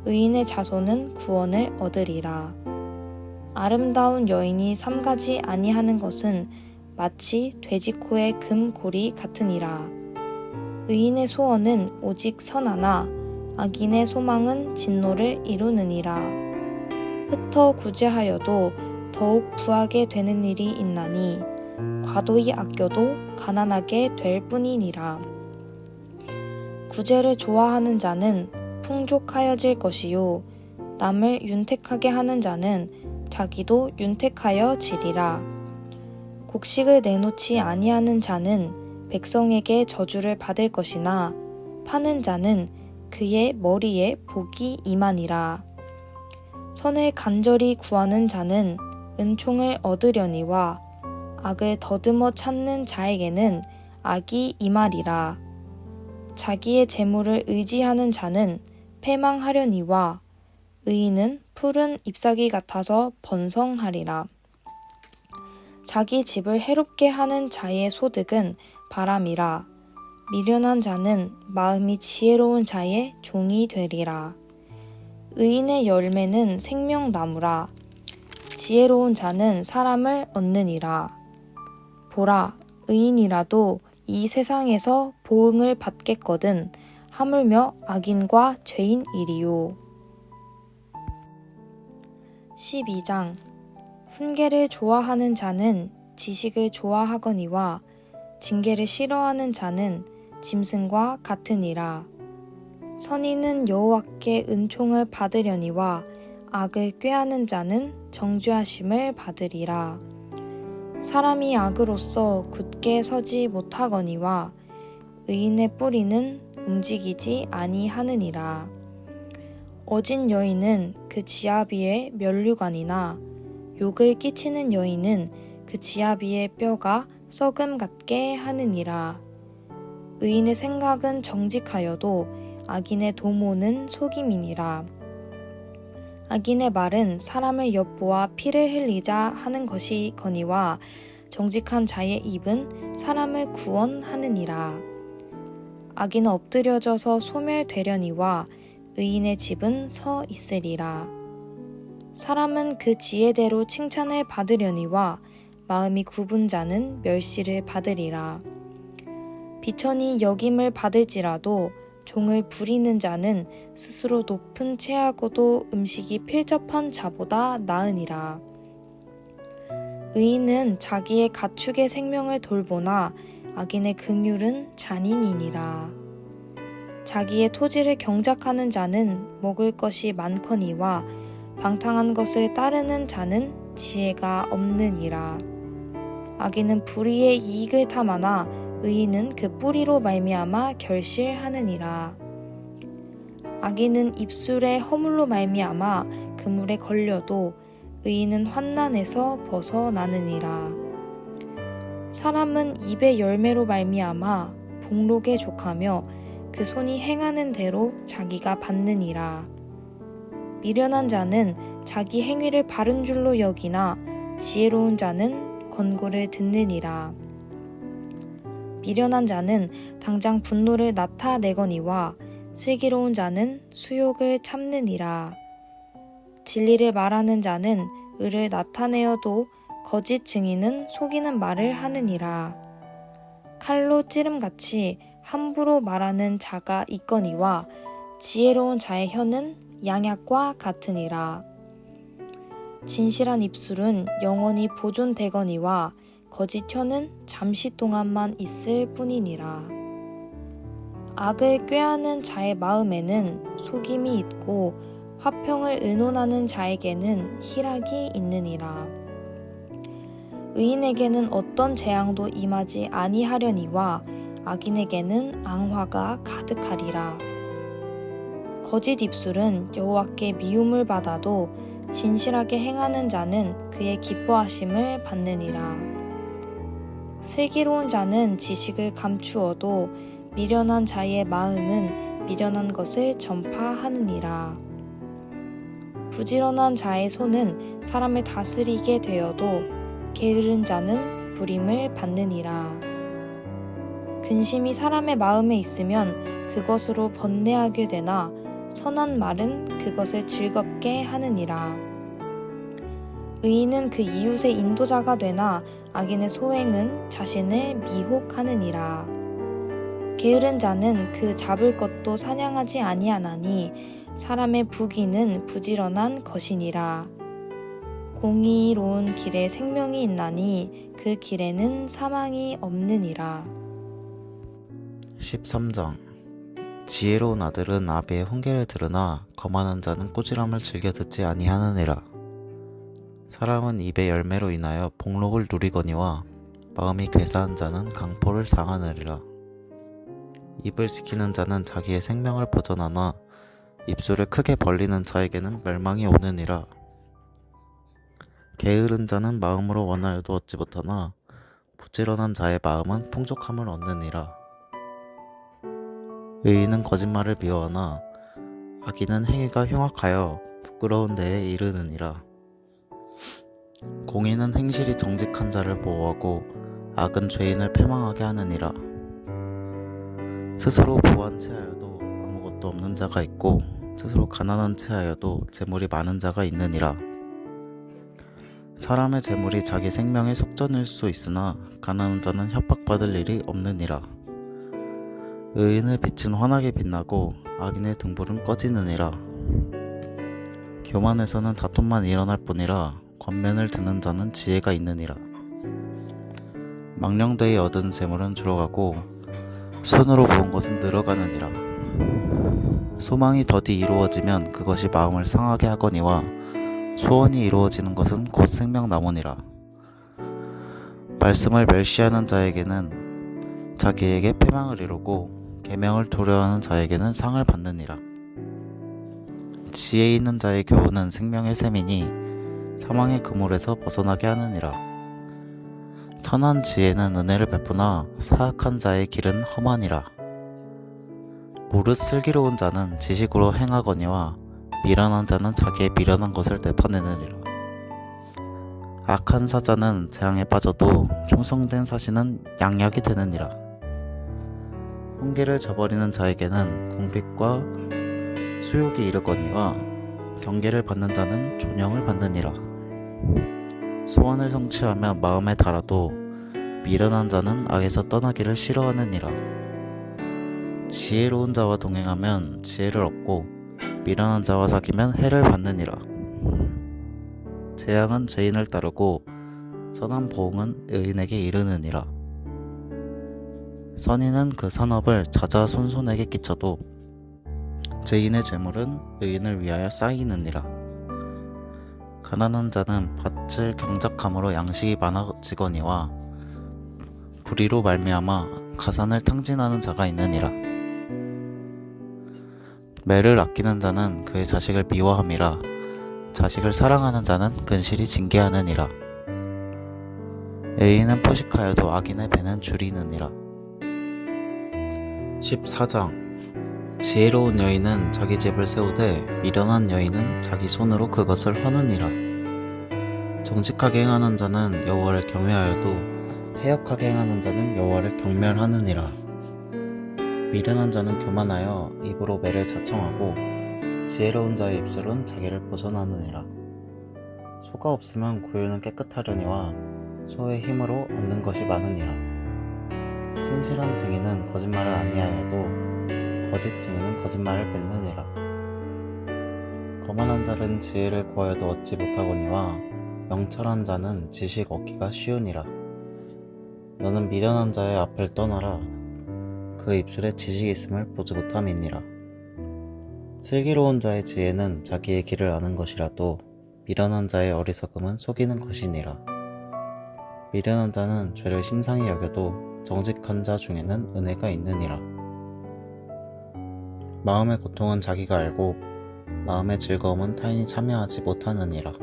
의인의 자손은 구원을 얻으리라. 아름다운 여인이 삼가지 아니하는 것은 마치 돼지코의 금고리 같으니라. 의인의 소원은 오직 선하나 악인의 소망은 진노를 이루느니라. 흩어 구제하여도 더욱 부하게 되는 일이 있나니 과도히 아껴도 가난하게 될 뿐이니라. 구제를 좋아하는 자는 풍족하여질 것이요 남을 윤택하게 하는 자는 자기도 윤택하여 지리라. 곡식을 내놓지 아니하는 자는 백성에게 저주를 받을 것이나 파는 자는 그의 머리에 복이 임하니라. 선을 간절히 구하는 자는 은총을 얻으려니와 악을 더듬어 찾는 자에게는 악이 임하리라. 자기의 재물을 의지하는 자는 패망하려니와 의인은 푸른 잎사귀 같아서 번성하리라. 자기 집을 해롭게 하는 자의 소득은 바람이라. 미련한 자는 마음이 지혜로운 자의 종이 되리라. 의인의 열매는 생명나무라. 지혜로운 자는 사람을 얻느니라. 보라, 의인이라도 이 세상에서 보응을 받겠거든 하물며 악인과 죄인이리요. 12장. 훈계를 좋아하는 자는 지식을 좋아하거니와 징계를 싫어하는 자는 짐승과 같으니라. 선인은 여호와께 은총을 받으려니와 악을 꾀하는 자는 정죄하심을 받으리라. 사람이 악으로서 굳게 서지 못하거니와 의인의 뿌리는 움직이지 아니하느니라. 어진 여인은 그 지아비의 면류관이나 욕을 끼치는 여인은 그 지아비의 뼈가 썩음 같게 하느니라. 의인의 생각은 정직하여도 악인의 도모는 속임이니라. 악인의 말은 사람을 엿보아 피를 흘리자 하는 것이거니와 정직한 자의 입은 사람을 구원하느니라. 악인은 엎드려져서 소멸되려니와 의인의 집은 서 있으리라. 사람은 그 지혜대로 칭찬을 받으려니와 마음이 굽은 자는 멸시를 받으리라. 비천이 여김을 받을지라도 종을 부리는 자는 스스로 높은 채하고도 음식이 필접한 자보다 나으니라. 의인은 자기의 가축의 생명을 돌보나 악인의 긍휼은 잔인이니라. 자기의 토지를 경작하는 자는 먹을 것이 많거니와 방탕한 것을 따르는 자는 지혜가 없느니라. 악인은 불의의 이익을 탐하나 의인은 그 뿌리로 말미암아 결실하느니라. 악인은 입술의 허물로 말미암아 그물에 걸려도 의인은 환난에서 벗어나느니라. 사람은 입의 열매로 말미암아 복록에 족하며 그 손이 행하는 대로 자기가 받느니라. 미련한 자는 자기 행위를 바른 줄로 여기나 지혜로운 자는 권고를 듣느니라. 미련한 자는 당장 분노를 나타내거니와 슬기로운 자는 수욕을 참느니라. 진리를 말하는 자는 의를 나타내어도 거짓 증인은 속이는 말을 하느니라. 칼로 찌름같이 함부로 말하는 자가 있거니와 지혜로운 자의 혀는 양약과 같으니라. 진실한 입술은 영원히 보존되거니와 거짓 혀는 잠시 동안만 있을 뿐이니라. 악을 꾀하는 자의 마음에는 속임이 있고 화평을 의논하는 자에게는 희락이 있느니라. 의인에게는 어떤 재앙도 임하지 아니하려니와 악인에게는 앙화가 가득하리라. 거짓 입술은 여호와께 미움을 받아도 진실하게 행하는 자는 그의 기뻐하심을 받느니라. 슬기로운 자는 지식을 감추어도 미련한 자의 마음은 미련한 것을 전파하느니라. 부지런한 자의 손은 사람을 다스리게 되어도 게으른 자는 부림을 받느니라. 근심이 사람의 마음에 있으면 그것으로 번뇌하게 되나 선한 말은 그것을 즐겁게 하느니라. 의인은 그 이웃의 인도자가 되나 악인의 소행은 자신을 미혹하느니라. 게으른 자는 그 잡을 것도 사냥하지 아니하나니 사람의 부귀는 부지런한 것이니라. 공의로운 길에 생명이 있나니 그 길에는 사망이 없느니라. 13장 지혜로운 아들은 아비의 훈계를 들으나 거만한 자는 꾸지람을 즐겨 듣지 아니하느니라. 사람은 입의 열매로 인하여 복록을 누리거니와 마음이 괴사한 자는 강포를 당하느니라. 입을 지키는 자는 자기의 생명을 보전하나 입술을 크게 벌리는 자에게는 멸망이 오느니라. 게으른 자는 마음으로 원하여도 얻지 못하나 부지런한 자의 마음은 풍족함을 얻느니라. 의인은 거짓말을 미워하나 악인은 행위가 흉악하여 부끄러운 데에 이르느니라. 공의는 행실이 정직한 자를 보호하고 악은 죄인을 패망하게 하느니라. 스스로 부한 채하여도 아무것도 없는 자가 있고 스스로 가난한 채하여도 재물이 많은 자가 있느니라. 사람의 재물이 자기 생명의 속전일 수 있으나 가난한 자는 협박받을 일이 없느니라. 의인의 빛은 환하게 빛나고 악인의 등불은 꺼지느니라. 교만에서는 다툼만 일어날 뿐이라 권면을 듣는 자는 지혜가 있느니라. 망령되이 얻은 재물은 줄어가고 손으로 모은 것은 늘어가느니라. 소망이 더디 이루어지면 그것이 마음을 상하게 하거니와 소원이 이루어지는 것은 곧 생명나무니라. 말씀을 멸시하는 자에게는 자기에게 패망을 이루고 계명을 두려워하는 자에게는 상을 받느니라. 지혜 있는 자의 교훈은 생명의 샘이니 사망의 그물에서 벗어나게 하느니라. 선한 지혜는 은혜를 베푸나 사악한 자의 길은 험하니라. 무릇 슬기로운 자는 지식으로 행하거니와 미련한 자는 자기의 미련한 것을 내타내느니라. 악한 사자는 재앙에 빠져도 충성된 사신은 양약이 되느니라. 훈계를 저버리는 자에게는 궁핍과 수욕이 이르거니와 경계를 받는 자는 존영을 받느니라. 소원을 성취하며 마음에 달아도 미련한 자는 악에서 떠나기를 싫어하느니라. 지혜로운 자와 동행하면 지혜를 얻고 미련한 자와 사귀면 해를 받느니라. 재앙은 죄인을 따르고 선한 보응은 의인에게 이르느니라. 선인은 그 산업을 자자손손에게 끼쳐도 죄인의 죄물은 의인을 위하여 쌓이느니라. 가난한 자는 밭을 경작함으로 양식이 많아지거니와 불의로 말미암아 가산을 탕진하는 자가 있느니라. 매를 아끼는 자는 그의 자식을 미워함이라. 자식을 사랑하는 자는 근실이 징계하느니라. 의인은 포식하여도 악인의 배는 줄이느니라. 14장 지혜로운 여인은 자기 집을 세우되 미련한 여인은 자기 손으로 그것을 허느니라. 정직하게 행하는 자는 여호와를 경외하여도 해역하게 행하는 자는 여호와를 경멸하느니라. 미련한 자는 교만하여 입으로 매를 자청하고 지혜로운 자의 입술은 자기를 보전하느니라. 소가 없으면 구유는 깨끗하려니와 소의 힘으로 얻는 것이 많으니라. 신실한 증인은 거짓말을 아니하여도 거짓 증인은 거짓말을 뱉느니라. 거만한 자는 지혜를 구하여도 얻지 못하거니와 명철한 자는 지식 얻기가 쉬우니라. 너는 미련한 자의 앞을 떠나라. 그 입술에 지식이 있음을 보지 못함이니라. 슬기로운 자의 지혜는 자기의 길을 아는 것이라도 미련한 자의 어리석음은 속이는 것이니라. 미련한 자는 죄를 심상히 여겨도 정직한 자 중에는 은혜가 있느니라. 마음의 고통은 자기가 알고 마음의 즐거움은 타인이 참여하지 못하느니라.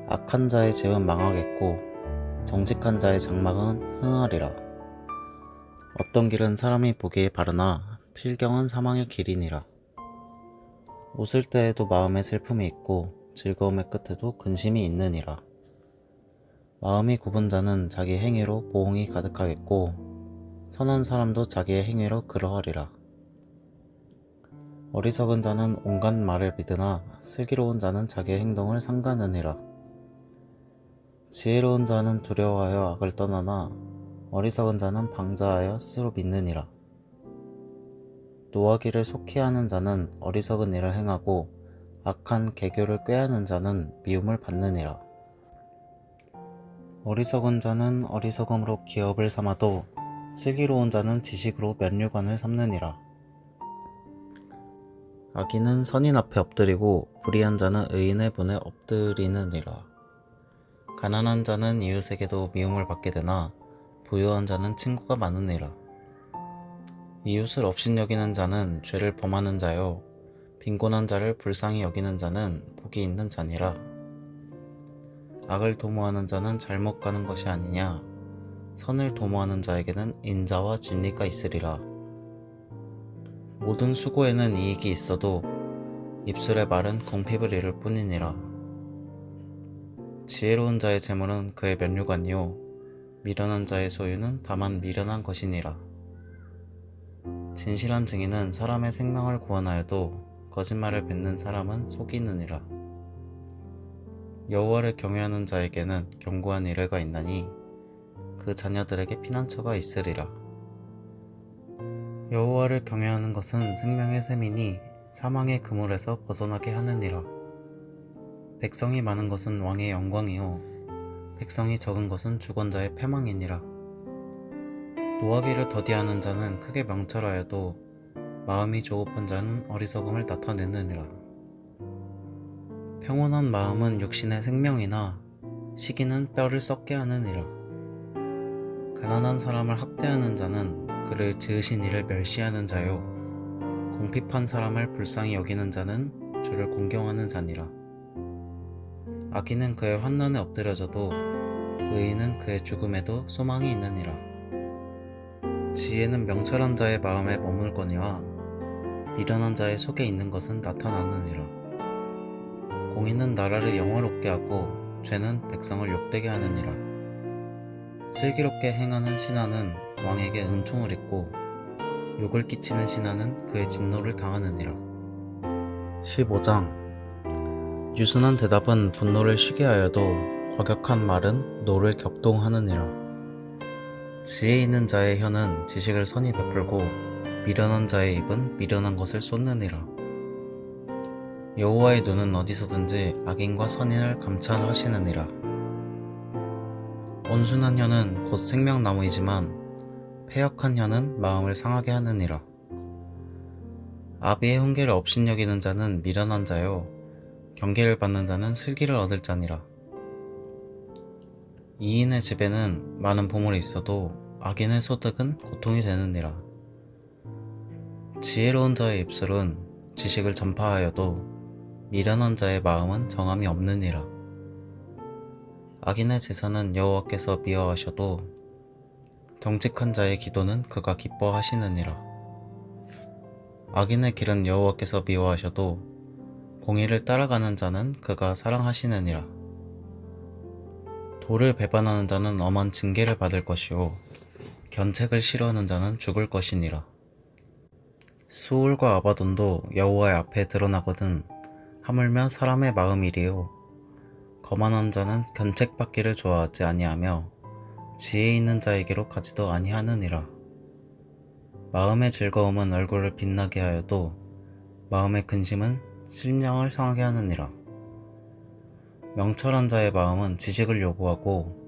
악한 자의 집은 망하겠고 정직한 자의 장막은 흥하리라. 없던 길은 사람이 보기에 바르나 필경은 사망의 길이니라. 웃을 때에도 마음에 슬픔이 있고 즐거움의 끝에도 근심이 있느니라. 마음이 굽은 자는 자기 행위로 보응이 가득하겠고 선한 사람도 자기의 행위로 그러하리라. 어리석은 자는 온갖 말을 믿으나 슬기로운 자는 자기의 행동을 삼가느니라. 지혜로운 자는 두려워하여 악을 떠나나 어리석은 자는 방자하여 스스로 믿느니라. 노하기를 속히 하는 자는 어리석은 일을 행하고 악한 계교를 꾀하는 자는 미움을 받느니라. 어리석은 자는 어리석음으로 기업을 삼아도 슬기로운 자는 지식으로 면류관을 삼느니라. 악인은 선인 앞에 엎드리고 불의한 자는 의인의 분에 엎드리느니라. 가난한 자는 이웃에게도 미움을 받게 되나 부유한 자는 친구가 많으니라. 이웃을 업신여기는 자는 죄를 범하는 자요 빈곤한 자를 불쌍히 여기는 자는 복이 있는 자니라. 악을 도모하는 자는 잘못 가는 것이 아니냐. 선을 도모하는 자에게는 인자와 진리가 있으리라. 모든 수고에는 이익이 있어도 입술의 말은 궁핍을 이룰 뿐이니라. 지혜로운 자의 재물은 그의 면류관이요 미련한 자의 소유는 다만 미련한 것이니라. 진실한 증인은 사람의 생명을 구원하여도 거짓말을 뱉는 사람은 속이느니라. 여호와를 경외하는 자에게는 견고한 이레가 있나니 그 자녀들에게 피난처가 있으리라. 여호와를 경외하는 것은 생명의 셈이니 사망의 그물에서 벗어나게 하느니라. 백성이 많은 것은 왕의 영광이요 백성이 적은 것은 주권자의 패망이니라. 노하기를 더디하는 자는 크게 명철하여도 마음이 조급한 자는 어리석음을 나타내느니라. 평온한 마음은 육신의 생명이나 시기는 뼈를 썩게 하느니라. 가난한 사람을 학대하는 자는 그를 지으신 이를 멸시하는 자요 궁핍한 사람을 불쌍히 여기는 자는 주를 공경하는 자니라. 악인은 그의 환난에 엎드려져도 의인은 그의 죽음에도 소망이 있느니라. 지혜는 명철한 자의 마음에 머물거니와 미련한 자의 속에 있는 것은 나타나느니라. 공의는 나라를 영화롭게 하고 죄는 백성을 욕되게 하느니라. 슬기롭게 행하는 신하는 왕에게 은총을 입고 욕을 끼치는 신하는 그의 진노를 당하느니라. 15장 유순한 대답은 분노를 쉬게 하여도 과격한 말은 노를 격동하느니라. 지혜 있는 자의 혀는 지식을 선히 베풀고 미련한 자의 입은 미련한 것을 쏟느니라. 여호와의 눈은 어디서든지 악인과 선인을 감찰하시느니라. 온순한 혀는 곧 생명나무이지만 패역한 혀는 마음을 상하게 하느니라. 아비의 훈계를 업신여기는 자는 미련한 자요 경계를 받는 자는 슬기를 얻을 자니라. 이인의 집에는 많은 보물이 있어도 악인의 소득은 고통이 되느니라. 지혜로운 자의 입술은 지식을 전파하여도 미련한 자의 마음은 정함이 없느니라. 악인의 제사는 여호와께서 미워하셔도 정직한 자의 기도는 그가 기뻐하시느니라. 악인의 길은 여호와께서 미워하셔도 공의를 따라가는 자는 그가 사랑하시느니라. 도를 배반하는 자는 엄한 징계를 받을 것이요 견책을 싫어하는 자는 죽을 것이니라. 수울과 아바돈도 여호와의 앞에 드러나거든 하물며 사람의 마음이리요 거만한 자는 견책받기를 좋아하지 아니하며 지혜 있는 자에게로 가지도 아니하느니라. 마음의 즐거움은 얼굴을 빛나게 하여도 마음의 근심은 심령을 상하게 하느니라. 명철한 자의 마음은 지식을 요구하고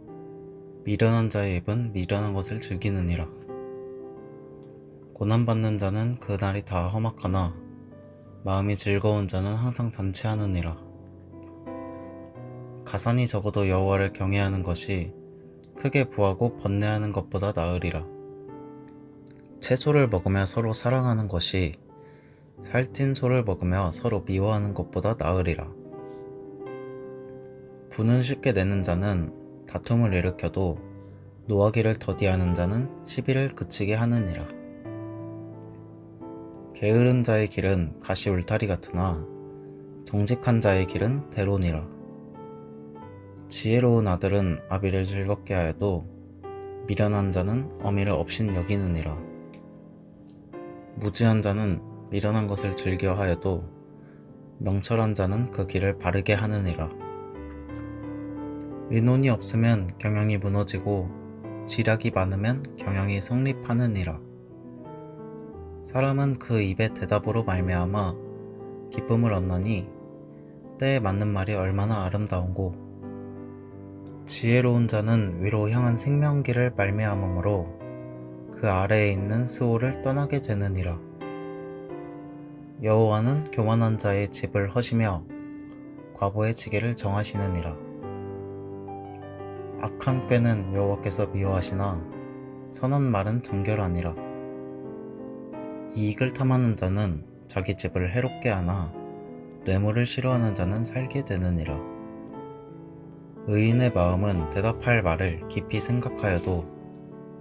미련한 자의 입은 미련한 것을 즐기느니라. 고난받는 자는 그날이 다 험악하나 마음이 즐거운 자는 항상 잔치하느니라. 가산이 적어도 여호와를 경외하는 것이 크게 부하고 번뇌하는 것보다 나으리라. 채소를 먹으며 서로 사랑하는 것이 살찐 소를 먹으며 서로 미워하는 것보다 나으리라. 분은 쉽게 내는 자는 다툼을 일으켜도 노하기를 더디하는 자는 시비를 그치게 하느니라. 게으른 자의 길은 가시 울타리 같으나 정직한 자의 길은 대로니라. 지혜로운 아들은 아비를 즐겁게 하여도 미련한 자는 어미를 없인 여기느니라. 무지한 자는 미련한 것을 즐겨 하여도 명철한 자는 그 길을 바르게 하느니라. 의논이 없으면 경영이 무너지고 지략이 많으면 경영이 성립하느니라. 사람은 그 입의 대답으로 말미암아 기쁨을 얻나니 때에 맞는 말이 얼마나 아름다운고. 지혜로운 자는 위로 향한 생명길을 말미암음으로 그 아래에 있는 스올을 떠나게 되느니라. 여호와는 교만한 자의 집을 허시며 과부의 지게를 정하시느니라. 악한 꾀는 여호와께서 미워하시나 선한 말은 정결하니라. 이익을 탐하는 자는 자기 집을 해롭게 하나 뇌물을 싫어하는 자는 살게 되느니라. 의인의 마음은 대답할 말을 깊이 생각하여도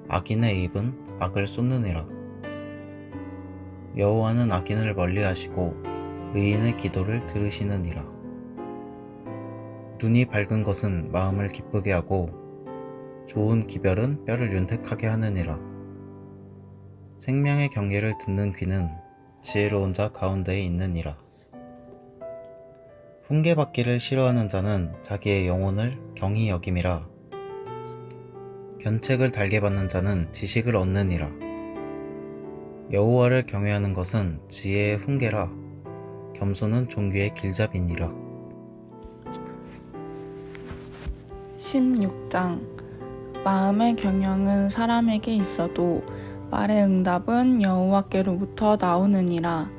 악인의 입은 악을 쏟느니라. 여호와는 악인을 멀리하시고 의인의 기도를 들으시느니라. 눈이 밝은 것은 마음을 기쁘게 하고 좋은 기별은 뼈를 윤택하게 하느니라. 생명의 경계를 듣는 귀는 지혜로운 자 가운데에 있느니라. 훈계받기를 싫어하는 자는 자기의 영혼을 경히 여김이라. 견책을 달게 받는 자는 지식을 얻느니라. 여호와를 경외하는 것은 지혜의 훈계라. 겸손은 종귀의 길잡이니라. 16장. 마음의 경영은 사람에게 있어도 말의 응답은 여호와께로부터 나오느니라.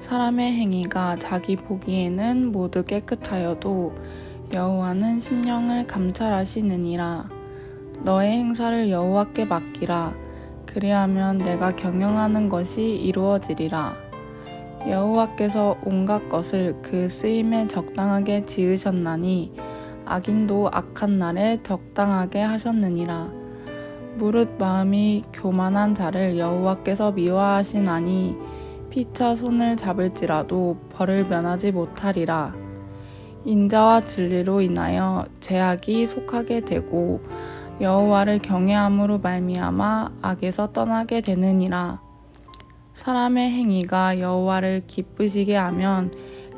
사람의 행위가 자기 보기에는 모두 깨끗하여도 여호와는 심령을 감찰하시느니라. 너의 행사를 여호와께 맡기라. 그리하면 내가 경영하는 것이 이루어지리라. 여호와께서 온갖 것을 그 쓰임에 적당하게 지으셨나니 악인도 악한 날에 적당하게 하셨느니라. 무릇 마음이 교만한 자를 여호와께서 미워하시나니 피차 손을 잡을지라도 벌을 면하지 못하리라. 인자와 진리로 인하여 죄악이 속하게 되고 여호와를 경외함으로 말미암아 악에서 떠나게 되느니라. 사람의 행위가 여호와를 기쁘시게 하면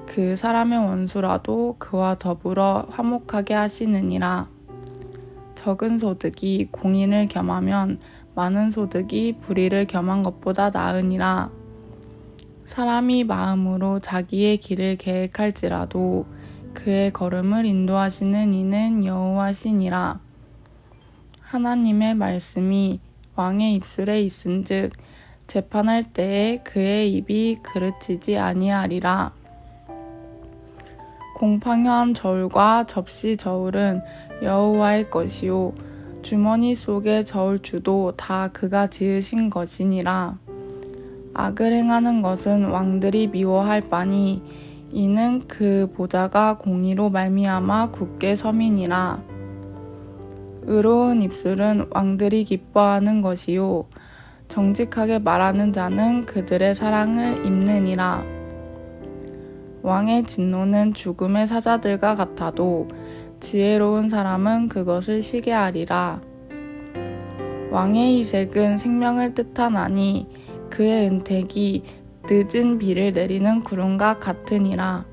그 사람의 원수라도 그와 더불어 화목하게 하시느니라. 적은 소득이 공인을 겸하면 많은 소득이 불의를 겸한 것보다 나으니라. 사람이 마음으로 자기의 길을 계획할지라도 그의 걸음을 인도하시는 이는 여호와시니라. 하나님의 말씀이 왕의 입술에 있은즉 재판할 때에 그의 입이 그르치지 아니하리라. 공팡한 저울과 접시 저울은 여호와의 것이요 주머니 속의 저울주도 다 그가 지으신 것이니라. 악을 행하는 것은 왕들이 미워할 바니 이는 그 보좌가 공의로 말미암아 굳게 섬이니라. 의로운 입술은 왕들이 기뻐하는 것이요 정직하게 말하는 자는 그들의 사랑을 입느니라. 왕의 진노는 죽음의 사자들과 같아도 지혜로운 사람은 그것을 쉬게 하리라. 왕의 이색은 생명을 뜻하나니 그의 은택이 늦은 비를 내리는 구름과 같으니라.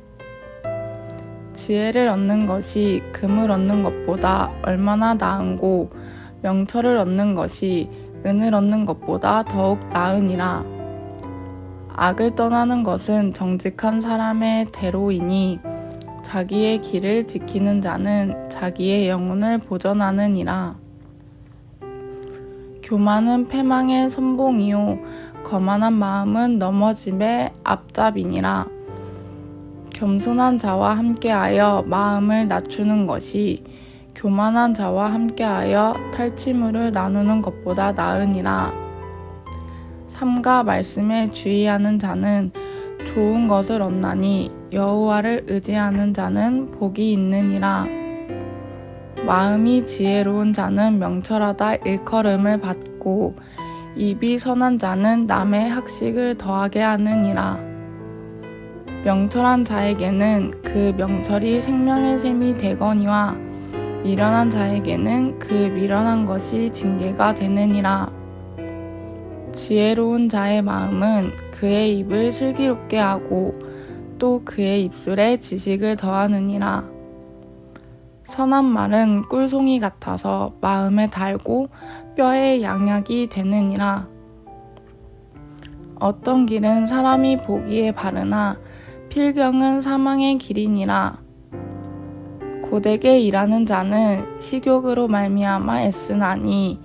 지혜를 얻는 것이 금을 얻는 것보다 얼마나 나은고 명철을 얻는 것이 은을 얻는 것보다 더욱 나으니라. 악을 떠나는 것은 정직한 사람의 대로이니 자기의 길을 지키는 자는 자기의 영혼을 보전하느니라. 교만은 패망의 선봉이요 거만한 마음은 넘어짐의 앞잡이니라. 겸손한 자와 함께하여 마음을 낮추는 것이 교만한 자와 함께하여 탈취물을 나누는 것보다 나으니라. 삼가 말씀에 주의하는 자는 좋은 것을 얻나니 여호와를 의지하는 자는 복이 있느니라. 마음이 지혜로운 자는 명철하다 일컬음을 받고 입이 선한 자는 남의 학식을 더하게 하느니라. 명철한 자에게는 그 명철이 생명의 셈이 되거니와 미련한 자에게는 그 미련한 것이 징계가 되느니라. 지혜로운 자의 마음은 그의 입을 슬기롭게 하고 또 그의 입술에 지식을 더하느니라. 선한 말은 꿀송이 같아서 마음에 달고 뼈에 양약이 되느니라. 어떤 길은 사람이 보기에 바르나 필경은 사망의 길이니라. 고되게 일하는 자는 식욕으로 말미암아 애쓰나니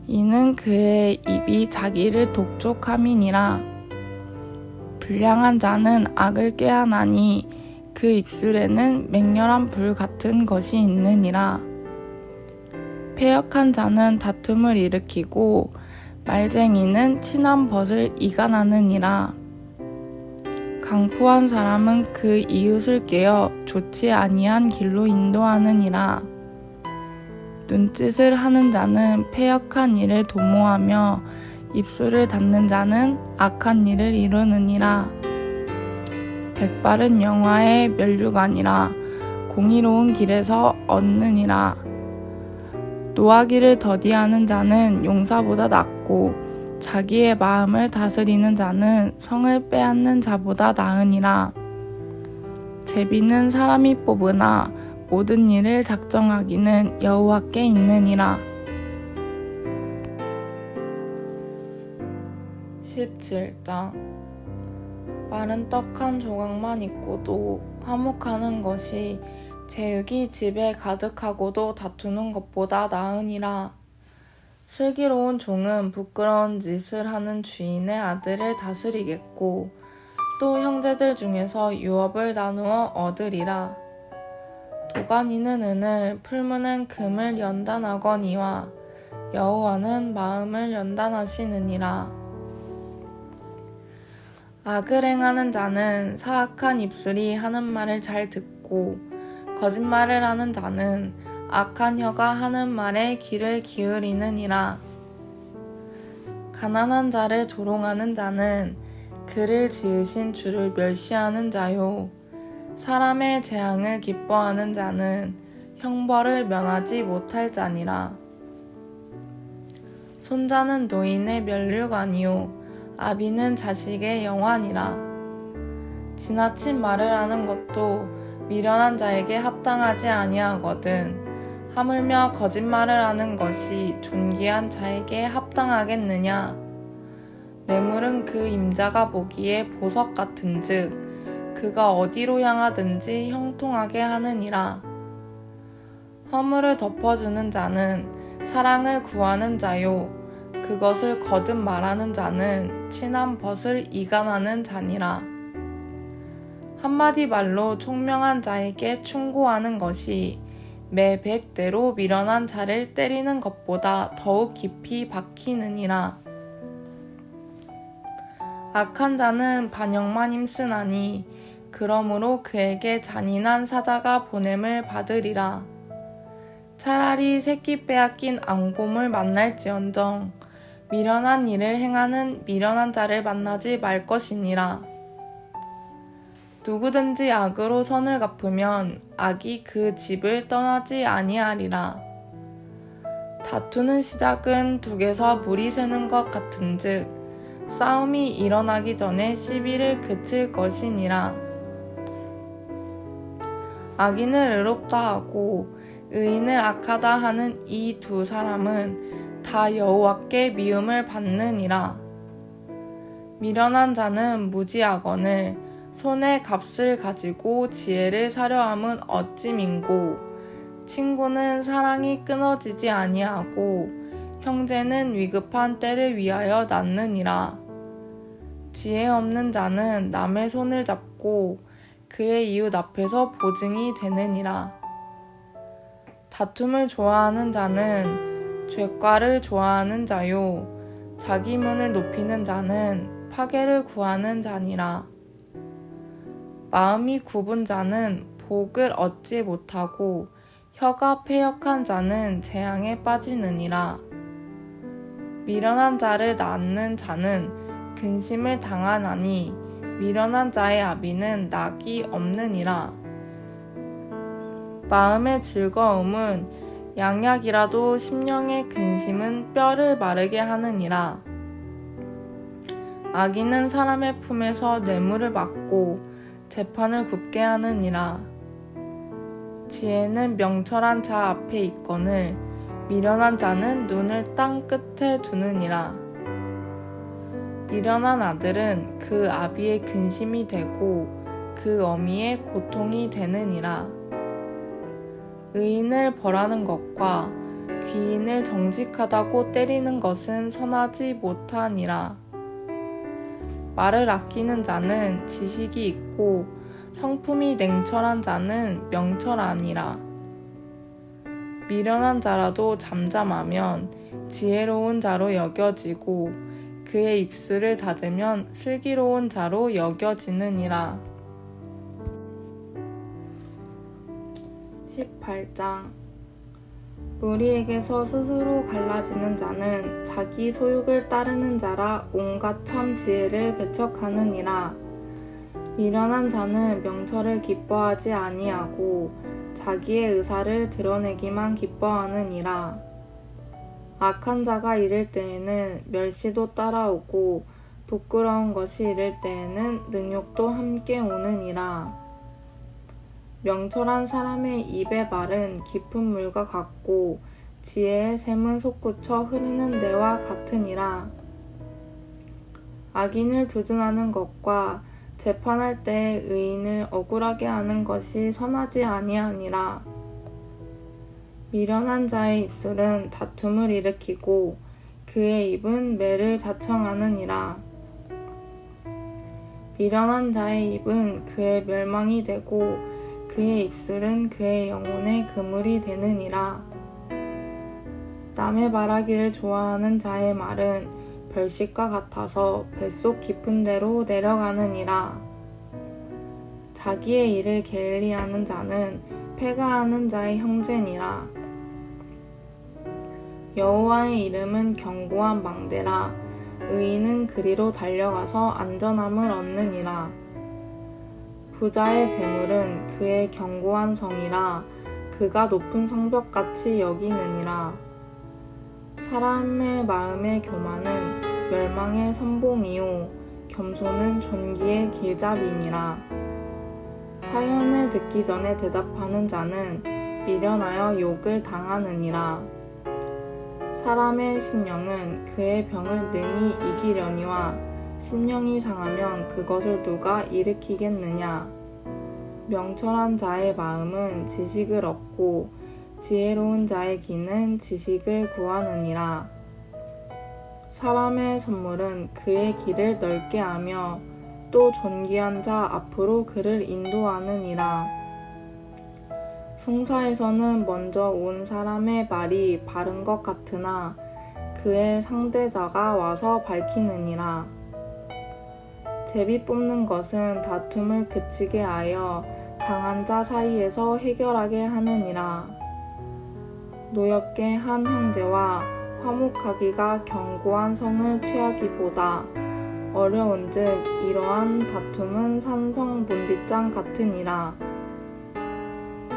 이는 그의 입이 자기를 독촉함이니라. 불량한 자는 악을 꾀하나니 그 입술에는 맹렬한 불 같은 것이 있느니라. 패역한 자는 다툼을 일으키고 말쟁이는 친한 벗을 이간하느니라. 강포한 사람은 그 이웃을 깨어 좋지 아니한 길로 인도하느니라. 눈짓을 하는 자는 패역한 일을 도모하며 입술을 닫는 자는 악한 일을 이루느니라. 백발은 영화의 면류관이라 공의로운 길에서 얻느니라. 노하기를 더디하는 자는 용사보다 낫고 자기의 마음을 다스리는 자는 성을 빼앗는 자보다 나으니라. 제비는 사람이 뽑으나 모든 일을 작정하기는 여호와께 있느니라. 17장. 마른 떡 한 조각만 있고도 화목하는 것이 제육이 집에 가득하고도 다투는 것보다 나으니라. 슬기로운 종은 부끄러운 짓을 하는 주인의 아들을 다스리겠고 또 형제들 중에서 유업을 나누어 얻으리라. 도가니는 은을, 풀무는 금을 연단하거니와 여호와는 마음을 연단하시느니라. 악을 행하는 자는 사악한 입술이 하는 말을 잘 듣고 거짓말을 하는 자는 악한 혀가 하는 말에 귀를 기울이느니라. 가난한 자를 조롱하는 자는 그를 지으신 주를 멸시하는 자요. 사람의 재앙을 기뻐하는 자는 형벌을 면하지 못할 자니라. 손자는 노인의 면류관이요 아비는 자식의 영환이라. 지나친 말을 하는 것도 미련한 자에게 합당하지 아니하거든 하물며 거짓말을 하는 것이 존귀한 자에게 합당하겠느냐. 뇌물은 그 임자가 보기에 보석 같은즉 그가 어디로 향하든지 형통하게 하느니라. 허물을 덮어주는 자는 사랑을 구하는 자요 그것을 거듭 말하는 자는 친한 벗을 이간하는 자니라. 한마디 말로 총명한 자에게 충고하는 것이 매 100대로 미련한 자를 때리는 것보다 더욱 깊이 박히느니라. 악한 자는 반역만 힘쓰나니 그러므로 그에게 잔인한 사자가 보냄을 받으리라. 차라리 새끼 빼앗긴 앙곰을 만날지언정 미련한 일을 행하는 미련한 자를 만나지 말 것이니라. 누구든지 악으로 선을 갚으면 악이 그 집을 떠나지 아니하리라. 다투는 시작은 둑에서 물이 새는 것 같은즉 싸움이 일어나기 전에 시비를 그칠 것이니라. 악인을 의롭다 하고 의인을 악하다 하는 이 두 사람은 다 여호와께 미움을 받느니라. 미련한 자는 무지하거늘 손에 값을 가지고 지혜를 사려 함은 어찌 민고 친구는 사랑이 끊어지지 아니하고 형제는 위급한 때를 위하여 낳느니라. 지혜 없는 자는 남의 손을 잡고 그의 이웃 앞에서 보증이 되느니라. 다툼을 좋아하는 자는 죄과를 좋아하는 자요 자기 문을 높이는 자는 파괴를 구하는 자니라. 마음이 굽은 자는 복을 얻지 못하고 혀가 패역한 자는 재앙에 빠지느니라. 미련한 자를 낳는 자는 근심을 당하나니 미련한 자의 아비는 낙이 없느니라. 마음의 즐거움은 양약이라도 심령의 근심은 뼈를 마르게 하느니라. 악인은 사람의 품에서 뇌물을 받고 재판을 굽게 하느니라. 지혜는 명철한 자 앞에 있거늘 미련한 자는 눈을 땅 끝에 두느니라. 미련한 아들은 그 아비의 근심이 되고 그 어미의 고통이 되느니라. 의인을 벌하는 것과 귀인을 정직하다고 때리는 것은 선하지 못하니라. 말을 아끼는 자는 지식이 있고 성품이 냉철한 자는 명철하니라. 미련한 자라도 잠잠하면 지혜로운 자로 여겨지고 그의 입술을 닫으면 슬기로운 자로 여겨지느니라. 18장. 무리에게서 스스로 갈라지는 자는 자기 소욕을 따르는 자라 온갖 참 지혜를 배척하느니라. 미련한 자는 명철을 기뻐하지 아니하고 자기의 의사를 드러내기만 기뻐하느니라. 악한 자가 이를 때에는 멸시도 따라오고 부끄러운 것이 이를 때에는 능욕도 함께 오느니라. 명철한 사람의 입의 말은 깊은 물과 같고 지혜의 샘은 솟구쳐 흐르는 데와 같으니라. 악인을 두둔하는 것과 재판할 때에 의인을 억울하게 하는 것이 선하지 아니하니라. 미련한 자의 입술은 다툼을 일으키고 그의 입은 매를 자청하느니라. 미련한 자의 입은 그의 멸망이 되고 그의 입술은 그의 영혼의 그물이 되느니라. 남의 말하기를 좋아하는 자의 말은 별식과 같아서 뱃속 깊은 데로 내려가느니라. 자기의 일을 게을리하는 자는 패가하는 자의 형제니라. 여호와의 이름은 견고한 망대라. 의인은 그리로 달려가서 안전함을 얻느니라. 부자의 재물은 그의 견고한 성이라 그가 높은 성벽같이 여기느니라. 사람의 마음의 교만은 멸망의 선봉이요 겸손은 존귀의 길잡이니라. 사연을 듣기 전에 대답하는 자는 미련하여 욕을 당하느니라. 사람의 심령은 그의 병을 능히 이기려니와 심령이 상하면 그것을 누가 일으키겠느냐. 명철한 자의 마음은 지식을 얻고 지혜로운 자의 귀는 지식을 구하느니라. 사람의 선물은 그의 길을 넓게 하며 또 존귀한 자 앞으로 그를 인도하느니라. 송사에서는 먼저 온 사람의 말이 바른 것 같으나 그의 상대자가 와서 밝히느니라. 제비 뽑는 것은 다툼을 그치게 하여 강한 자 사이에서 해결하게 하느니라. 노엽게 한 형제와 화목하기가 견고한 성을 취하기보다 어려운즉 이러한 다툼은 산성 문빗장 같으니라.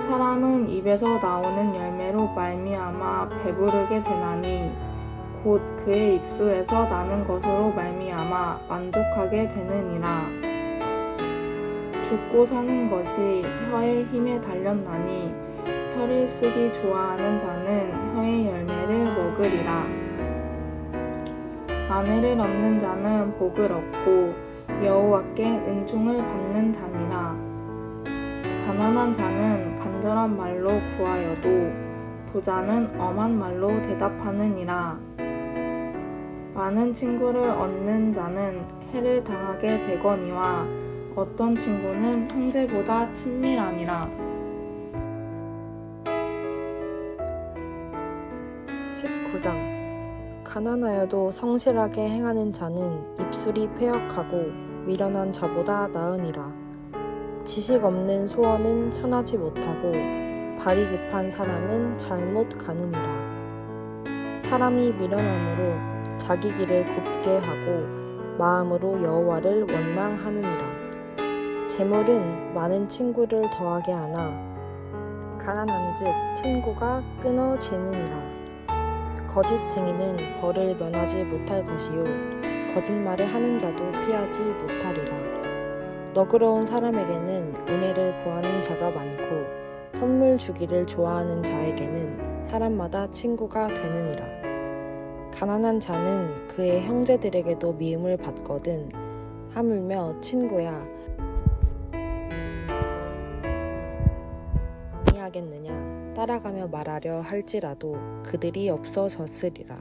사람은 입에서 나오는 열매로 말미암아 배부르게 되나니 곧 그의 입술에서 나는 것으로 말미암아 만족하게 되느니라. 죽고 사는 것이 혀의 힘에 달렸나니 혀를 쓰기 좋아하는 자는 혀의 열매를 먹으리라. 아내를 얻는 자는 복을 얻고 여호와께 은총을 받는 자니라. 가난한 자는 간절한 말로 구하여도 부자는 엄한 말로 대답하느니라. 많은 친구를 얻는 자는 해를 당하게 되거니와 어떤 친구는 형제보다 친밀하니라. 19장. 가난하여도 성실하게 행하는 자는 입술이 패역하고 미련한 자보다 나으니라. 지식 없는 소원은 천하지 못하고 발이 급한 사람은 잘못 가느니라. 사람이 미련함으로 자기 길을 굽게 하고 마음으로 여호와를 원망하느니라. 재물은 많은 친구를 더하게 하나 가난한즉 친구가 끊어지느니라. 거짓 증인은 벌을 면하지 못할 것이요 거짓말을 하는 자도 피하지 못하리라. 너그러운 사람에게는 은혜를 구하는 자가 많고 선물 주기를 좋아하는 자에게는 사람마다 친구가 되느니라. 가난한 자는 그의 형제들에게도 미움을 받거든 하물며 친구야 아니하겠느냐 따라가며 말하려 할지라도 그들이 없어졌으리라.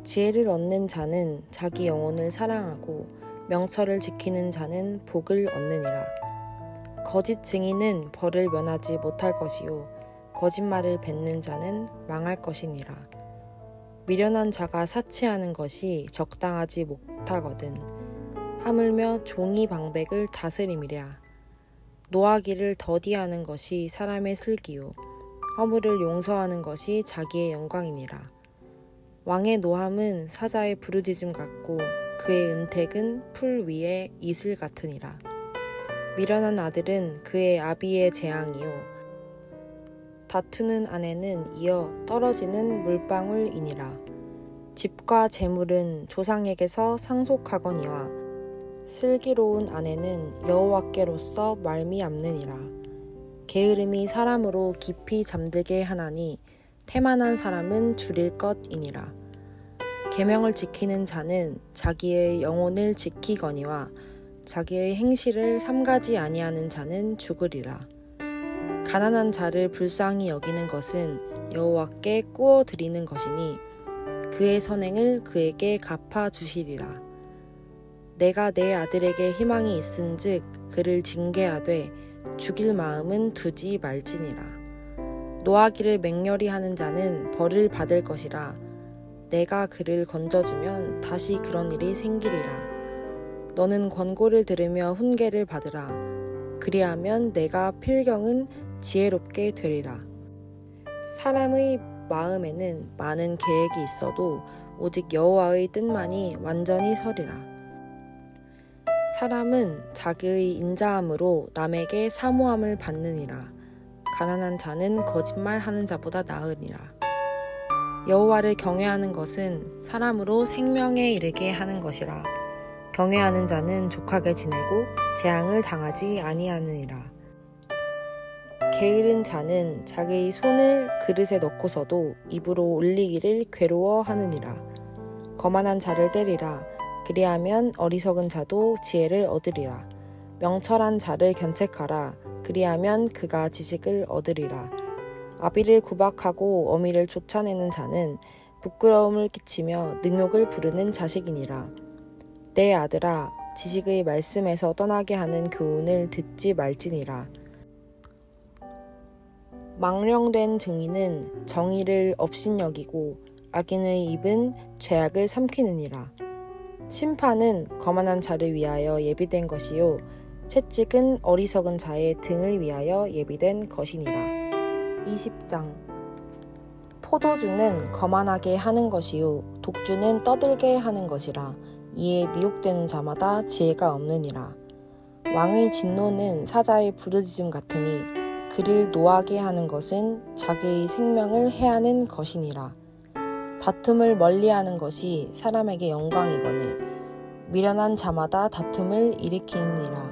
지혜를 얻는 자는 자기 영혼을 사랑하고 명철을 지키는 자는 복을 얻느니라. 거짓 증인은 벌을 면하지 못할 것이요 거짓말을 뱉는 자는 망할 것이니라. 미련한 자가 사치하는 것이 적당하지 못하거든 하물며 종이 방백을 다스림이랴. 노하기를 더디하는 것이 사람의 슬기요 허물을 용서하는 것이 자기의 영광이니라. 왕의 노함은 사자의 부르짖음 같고 그의 은택은 풀 위에 이슬 같으니라. 미련한 아들은 그의 아비의 재앙이요 다투는 아내는 이어 떨어지는 물방울이니라. 집과 재물은 조상에게서 상속하거니와 슬기로운 아내는 여호와께로서 말미암느니라. 게으름이 사람으로 깊이 잠들게 하나니 태만한 사람은 줄일 것이니라. 계명을 지키는 자는 자기의 영혼을 지키거니와 자기의 행실을 삼가지 아니하는 자는 죽으리라. 가난한 자를 불쌍히 여기는 것은 여호와께 꾸어 드리는 것이니 그의 선행을 그에게 갚아 주시리라. 내가 내 아들에게 희망이 있은즉 그를 징계하되 죽일 마음은 두지 말지니라. 노하기를 맹렬히 하는 자는 벌을 받을 것이라. 내가 그를 건져주면 다시 그런 일이 생기리라. 너는 권고를 들으며 훈계를 받으라. 그리하면 내가 필경은 지혜롭게 되리라. 사람의 마음에는 많은 계획이 있어도 오직 여호와의 뜻만이 완전히 서리라. 사람은 자기의 인자함으로 남에게 사모함을 받느니라. 가난한 자는 거짓말하는 자보다 나으니라. 여호와를 경외하는 것은 사람으로 생명에 이르게 하는 것이라. 경외하는 자는 족하게 지내고 재앙을 당하지 아니하느니라. 게으른 자는 자기의 손을 그릇에 넣고서도 입으로 올리기를 괴로워하느니라. 거만한 자를 때리라. 그리하면 어리석은 자도 지혜를 얻으리라. 명철한 자를 견책하라. 그리하면 그가 지식을 얻으리라. 아비를 구박하고 어미를 쫓아내는 자는 부끄러움을 끼치며 능욕을 부르는 자식이니라. 내 아들아, 지식의 말씀에서 떠나게 하는 교훈을 듣지 말지니라. 망령된 증인은 정의를 업신여기고 악인의 입은 죄악을 삼키느니라. 심판은 거만한 자를 위하여 예비된 것이요 채찍은 어리석은 자의 등을 위하여 예비된 것이니라. 20장 포도주는 거만하게 하는 것이요 독주는 떠들게 하는 것이라. 이에 미혹되는 자마다 지혜가 없느니라. 왕의 진노는 사자의 부르짖음 같으니 그를 노하게 하는 것은 자기의 생명을 해하는 것이니라. 다툼을 멀리하는 것이 사람에게 영광이거늘 미련한 자마다 다툼을 일으키느니라.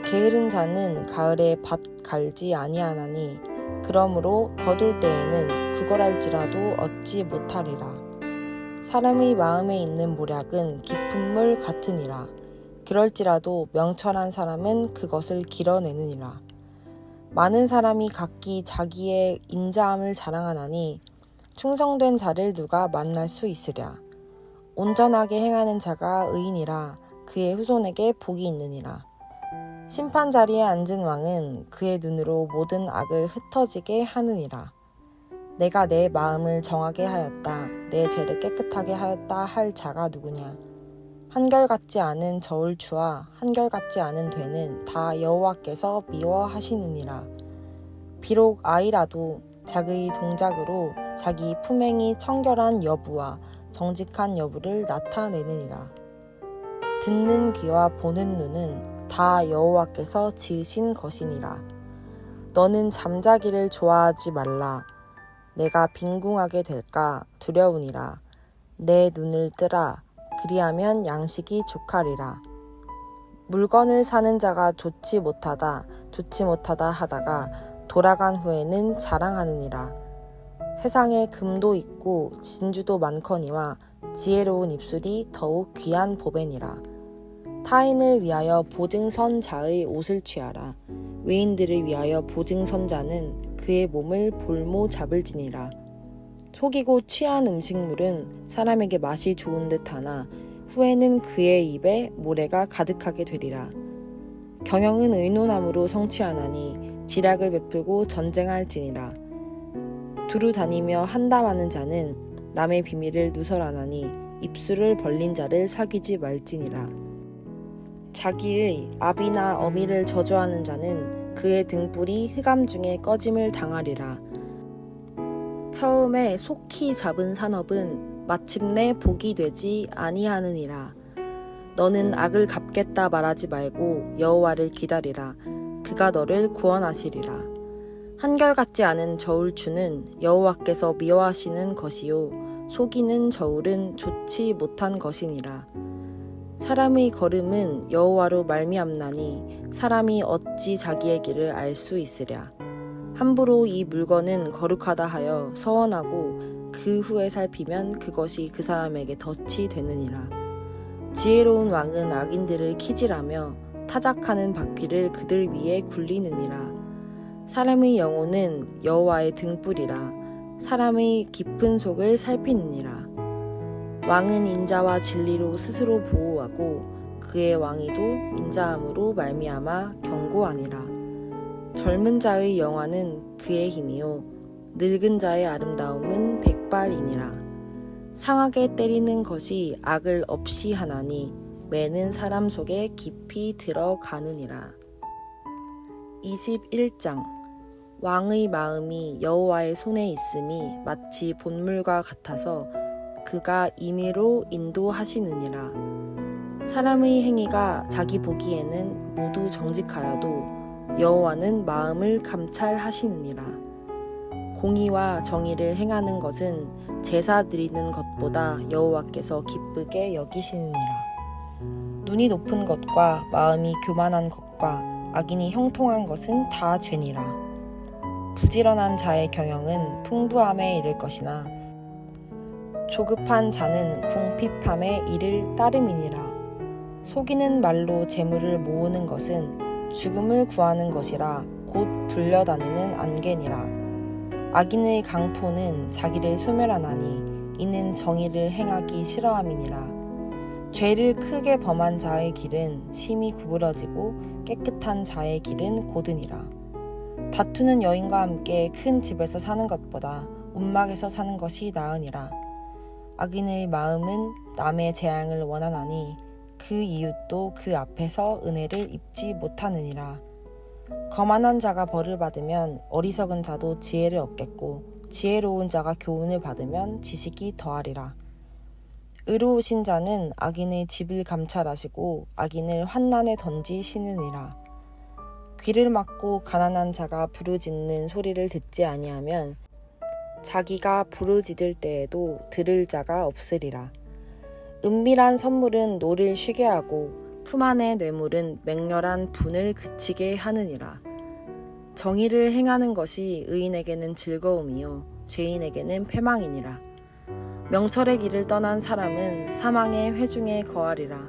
게으른 자는 가을에 밭 갈지 아니하나니 그러므로 거둘 때에는 구걸할지라도 얻지 못하리라. 사람의 마음에 있는 모략은 깊은 물 같으니라. 그럴지라도 명철한 사람은 그것을 길어내느니라. 많은 사람이 각기 자기의 인자함을 자랑하나니 충성된 자를 누가 만날 수 있으랴. 온전하게 행하는 자가 의인이라. 그의 후손에게 복이 있느니라. 심판 자리에 앉은 왕은 그의 눈으로 모든 악을 흩어지게 하느니라. 내가 내 마음을 정하게 하였다. 내 죄를 깨끗하게 하였다 할 자가 누구냐. 한결같지 않은 저울추와 한결같지 않은 되는 다 여호와께서 미워하시느니라. 비록 아이라도 자기의 동작으로 자기 품행이 청결한 여부와 정직한 여부를 나타내느니라. 듣는 귀와 보는 눈은 다 여호와께서 지으신 것이니라. 너는 잠자기를 좋아하지 말라. 내가 빈궁하게 될까 두려우니라. 내 눈을 뜨라. 그리하면 양식이 족하리라. 물건을 사는 자가 좋지 못하다 하다가 돌아간 후에는 자랑하느니라. 세상에 금도 있고 진주도 많거니와 지혜로운 입술이 더욱 귀한 보배니라. 타인을 위하여 보증선 자의 옷을 취하라. 외인들을 위하여 보증선 자는 그의 몸을 볼모 잡을지니라. 속이고 취한 음식물은 사람에게 맛이 좋은 듯하나 후에는 그의 입에 모래가 가득하게 되리라. 경영은 의논함으로 성취하나니 지략을 베풀고 전쟁할지니라. 두루 다니며 한담하는 자는 남의 비밀을 누설하나니 입술을 벌린 자를 사귀지 말지니라. 자기의 아비나 어미를 저주하는 자는 그의 등불이 흑암 중에 꺼짐을 당하리라. 처음에 속히 잡은 산업은 마침내 복이 되지 아니하느니라. 너는 악을 갚겠다 말하지 말고 여호와를 기다리라. 그가 너를 구원하시리라. 한결같지 않은 저울추는 여호와께서 미워하시는 것이요 속이는 저울은 좋지 못한 것이니라. 사람의 걸음은 여호와로 말미암나니 사람이 어찌 자기의 길을 알 수 있으랴. 함부로 이 물건은 거룩하다 하여 서원하고 그 후에 살피면 그것이 그 사람에게 덫이 되느니라. 지혜로운 왕은 악인들을 키질하며 타작하는 바퀴를 그들 위에 굴리느니라. 사람의 영혼은 여호와의 등불이라. 사람의 깊은 속을 살피느니라. 왕은 인자와 진리로 스스로 보호하고 그의 왕위도 인자함으로 말미암아 견고하니라. 젊은 자의 영화는 그의 힘이요 늙은 자의 아름다움은 백발이니라. 상하게 때리는 것이 악을 없이 하나니 매는 사람 속에 깊이 들어가느니라. 21장 왕의 마음이 여호와의 손에 있음이 마치 본물과 같아서 그가 임의로 인도하시느니라. 사람의 행위가 자기 보기에는 모두 정직하여도 여호와는 마음을 감찰하시느니라. 공의와 정의를 행하는 것은 제사 드리는 것보다 여호와께서 기쁘게 여기시느니라. 눈이 높은 것과 마음이 교만한 것과 악인이 형통한 것은 다 죄니라. 부지런한 자의 경영은 풍부함에 이를 것이나 조급한 자는 궁핍함에 이를 따름이니라. 속이는 말로 재물을 모으는 것은 죽음을 구하는 것이라 곧 불려다니는 안개니라. 악인의 강포는 자기를 소멸하나니 이는 정의를 행하기 싫어함이니라. 죄를 크게 범한 자의 길은 심히 구부러지고 깨끗한 자의 길은 고드니라. 다투는 여인과 함께 큰 집에서 사는 것보다 움막에서 사는 것이 나으니라. 악인의 마음은 남의 재앙을 원하나니 그 이웃도 그 앞에서 은혜를 입지 못하느니라. 거만한 자가 벌을 받으면 어리석은 자도 지혜를 얻겠고 지혜로운 자가 교훈을 받으면 지식이 더하리라. 의로우신 자는 악인의 집을 감찰하시고 악인을 환난에 던지시느니라. 귀를 막고 가난한 자가 부르짖는 소리를 듣지 아니하면 자기가 부르짖을 때에도 들을 자가 없으리라. 은밀한 선물은 노를 쉬게 하고 품 안의 뇌물은 맹렬한 분을 그치게 하느니라. 정의를 행하는 것이 의인에게는 즐거움이요 죄인에게는 패망이니라. 명철의 길을 떠난 사람은 사망의 회중에 거하리라.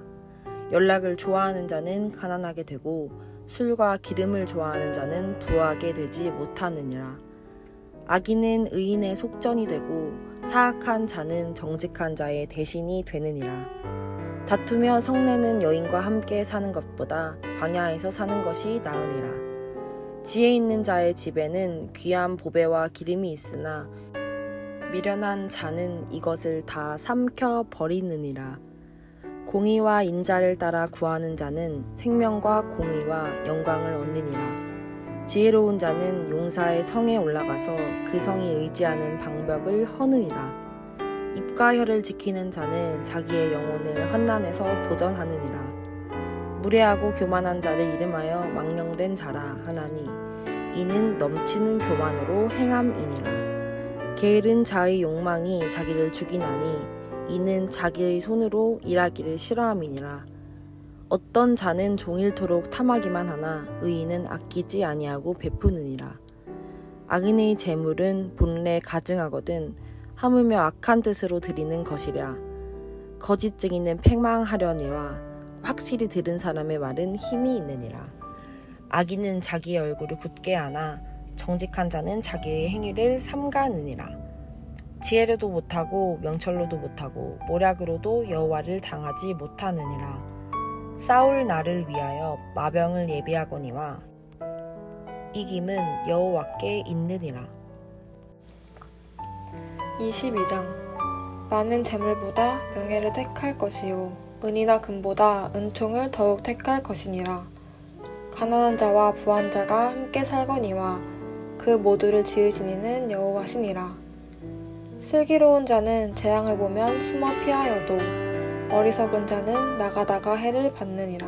연락을 좋아하는 자는 가난하게 되고 술과 기름을 좋아하는 자는 부하게 되지 못하느니라. 악인은 의인의 속전이 되고 사악한 자는 정직한 자의 대신이 되느니라. 다투며 성내는 여인과 함께 사는 것보다 광야에서 사는 것이 나으니라. 지혜 있는 자의 집에는 귀한 보배와 기름이 있으나 미련한 자는 이것을 다 삼켜 버리느니라. 공의와 인자를 따라 구하는 자는 생명과 공의와 영광을 얻느니라. 지혜로운 자는 용사의 성에 올라가서 그 성이 의지하는 방벽을 허느니라. 입과 혀를 지키는 자는 자기의 영혼을 환난에서 보전하느니라. 무례하고 교만한 자를 이름하여 망령된 자라 하나니 이는 넘치는 교만으로 행함이니라. 게으른 자의 욕망이 자기를 죽이나니 이는 자기의 손으로 일하기를 싫어함이니라. 어떤 자는 종일토록 탐하기만 하나 의인은 아끼지 아니하고 베푸느니라. 악인의 재물은 본래 가증하거든 하물며 악한 뜻으로 드리는 것이랴. 거짓 증인은 패망하려니와 확실히 들은 사람의 말은 힘이 있느니라. 악인은 자기의 얼굴을 굳게 하나 정직한 자는 자기의 행위를 삼가느니라. 지혜로도 못하고 명철로도 못하고 모략으로도 여호와를 당하지 못하느니라. 싸울 날을 위하여 마병을 예비하거니와 이김은 여호와께 있느니라. 22장. 나는 재물보다 명예를 택할 것이요 은이나 금보다 은총을 더욱 택할 것이니라. 가난한 자와 부한 자가 함께 살거니와 그 모두를 지으신 이는 여호와시니라. 슬기로운 자는 재앙을 보면 숨어 피하여도 어리석은 자는 나가다가 해를 받느니라.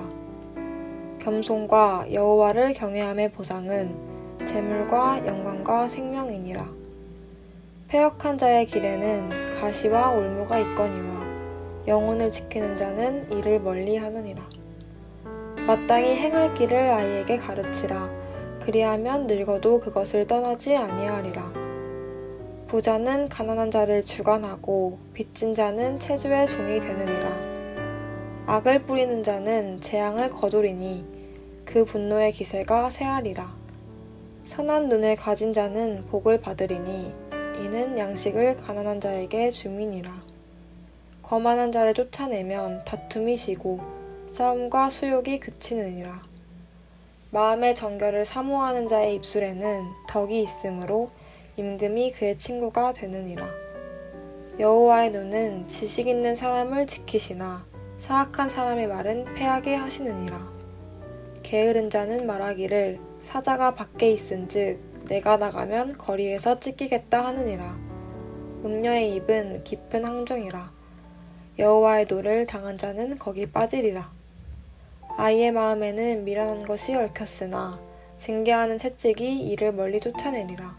겸손과 여호와를 경외함의 보상은 재물과 영광과 생명이니라. 패역한 자의 길에는 가시와 올무가 있거니와 영혼을 지키는 자는 이를 멀리 하느니라. 마땅히 행할 길을 아이에게 가르치라. 그리하면 늙어도 그것을 떠나지 아니하리라. 부자는 가난한 자를 주관하고 빚진 자는 체주의 종이 되느니라. 악을 뿌리는 자는 재앙을 거두리니 그 분노의 기세가 새하리라. 선한 눈을 가진 자는 복을 받으리니 이는 양식을 가난한 자에게 줌이니라. 거만한 자를 쫓아내면 다툼이 쉬고 싸움과 수욕이 그치느니라. 마음의 정결을 사모하는 자의 입술에는 덕이 있으므로 임금이 그의 친구가 되느니라. 여호와의 눈은 지식 있는 사람을 지키시나 사악한 사람의 말은 패하게 하시느니라. 게으른 자는 말하기를 사자가 밖에 있은즉 내가 나가면 거리에서 찢기겠다 하느니라. 음녀의 입은 깊은 항중이라. 여호와의 노를 당한 자는 거기 빠지리라. 아이의 마음에는 미련한 것이 얽혔으나 징계하는 채찍이 이를 멀리 쫓아내리라.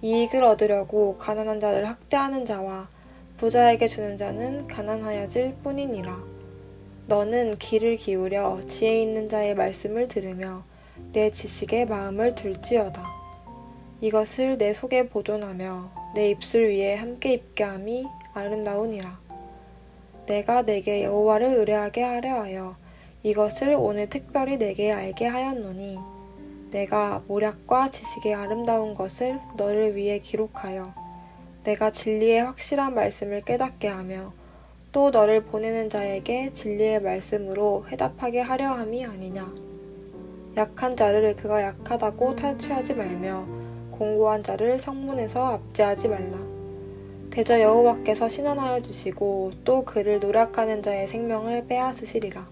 이익을 얻으려고 가난한 자를 학대하는 자와 부자에게 주는 자는 가난하여질 뿐이니라. 너는 귀를 기울여 지혜 있는 자의 말씀을 들으며 내 지식에 마음을 둘지어다. 이것을 내 속에 보존하며 내 입술 위에 함께 입게 함이 아름다우니라. 내가 내게 여호와를 의뢰하게 하려 하여 이것을 오늘 특별히 내게 알게 하였노니 내가 모략과 지식의 아름다운 것을 너를 위해 기록하여 내가 진리의 확실한 말씀을 깨닫게 하며 또 너를 보내는 자에게 진리의 말씀으로 해답하게 하려 함이 아니냐. 약한 자를 그가 약하다고 탈취하지 말며 공고한 자를 성문에서 압제하지 말라. 대저 여호와께서 신원하여 주시고 또 그를 노략하는 자의 생명을 빼앗으시리라.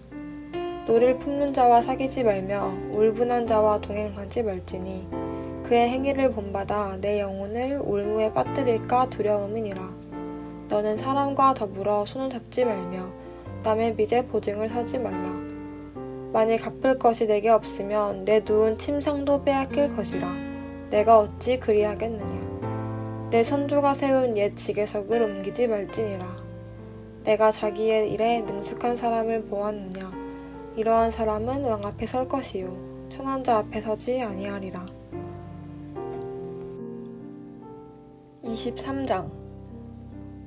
노를 품는 자와 사귀지 말며 울분한 자와 동행하지 말지니 그의 행위를 본받아 내 영혼을 올무에 빠뜨릴까 두려움이니라. 너는 사람과 더불어 손을 잡지 말며 남의 빚에 보증을 서지 말라. 만일 갚을 것이 내게 없으면 내 누운 침상도 빼앗길 것이라. 내가 어찌 그리하겠느냐. 내 선조가 세운 옛 지계석을 옮기지 말지니라. 내가 자기의 일에 능숙한 사람을 보았느냐. 이러한 사람은 왕 앞에 설 것이요 천한 자 앞에 서지 아니하리라. 23장.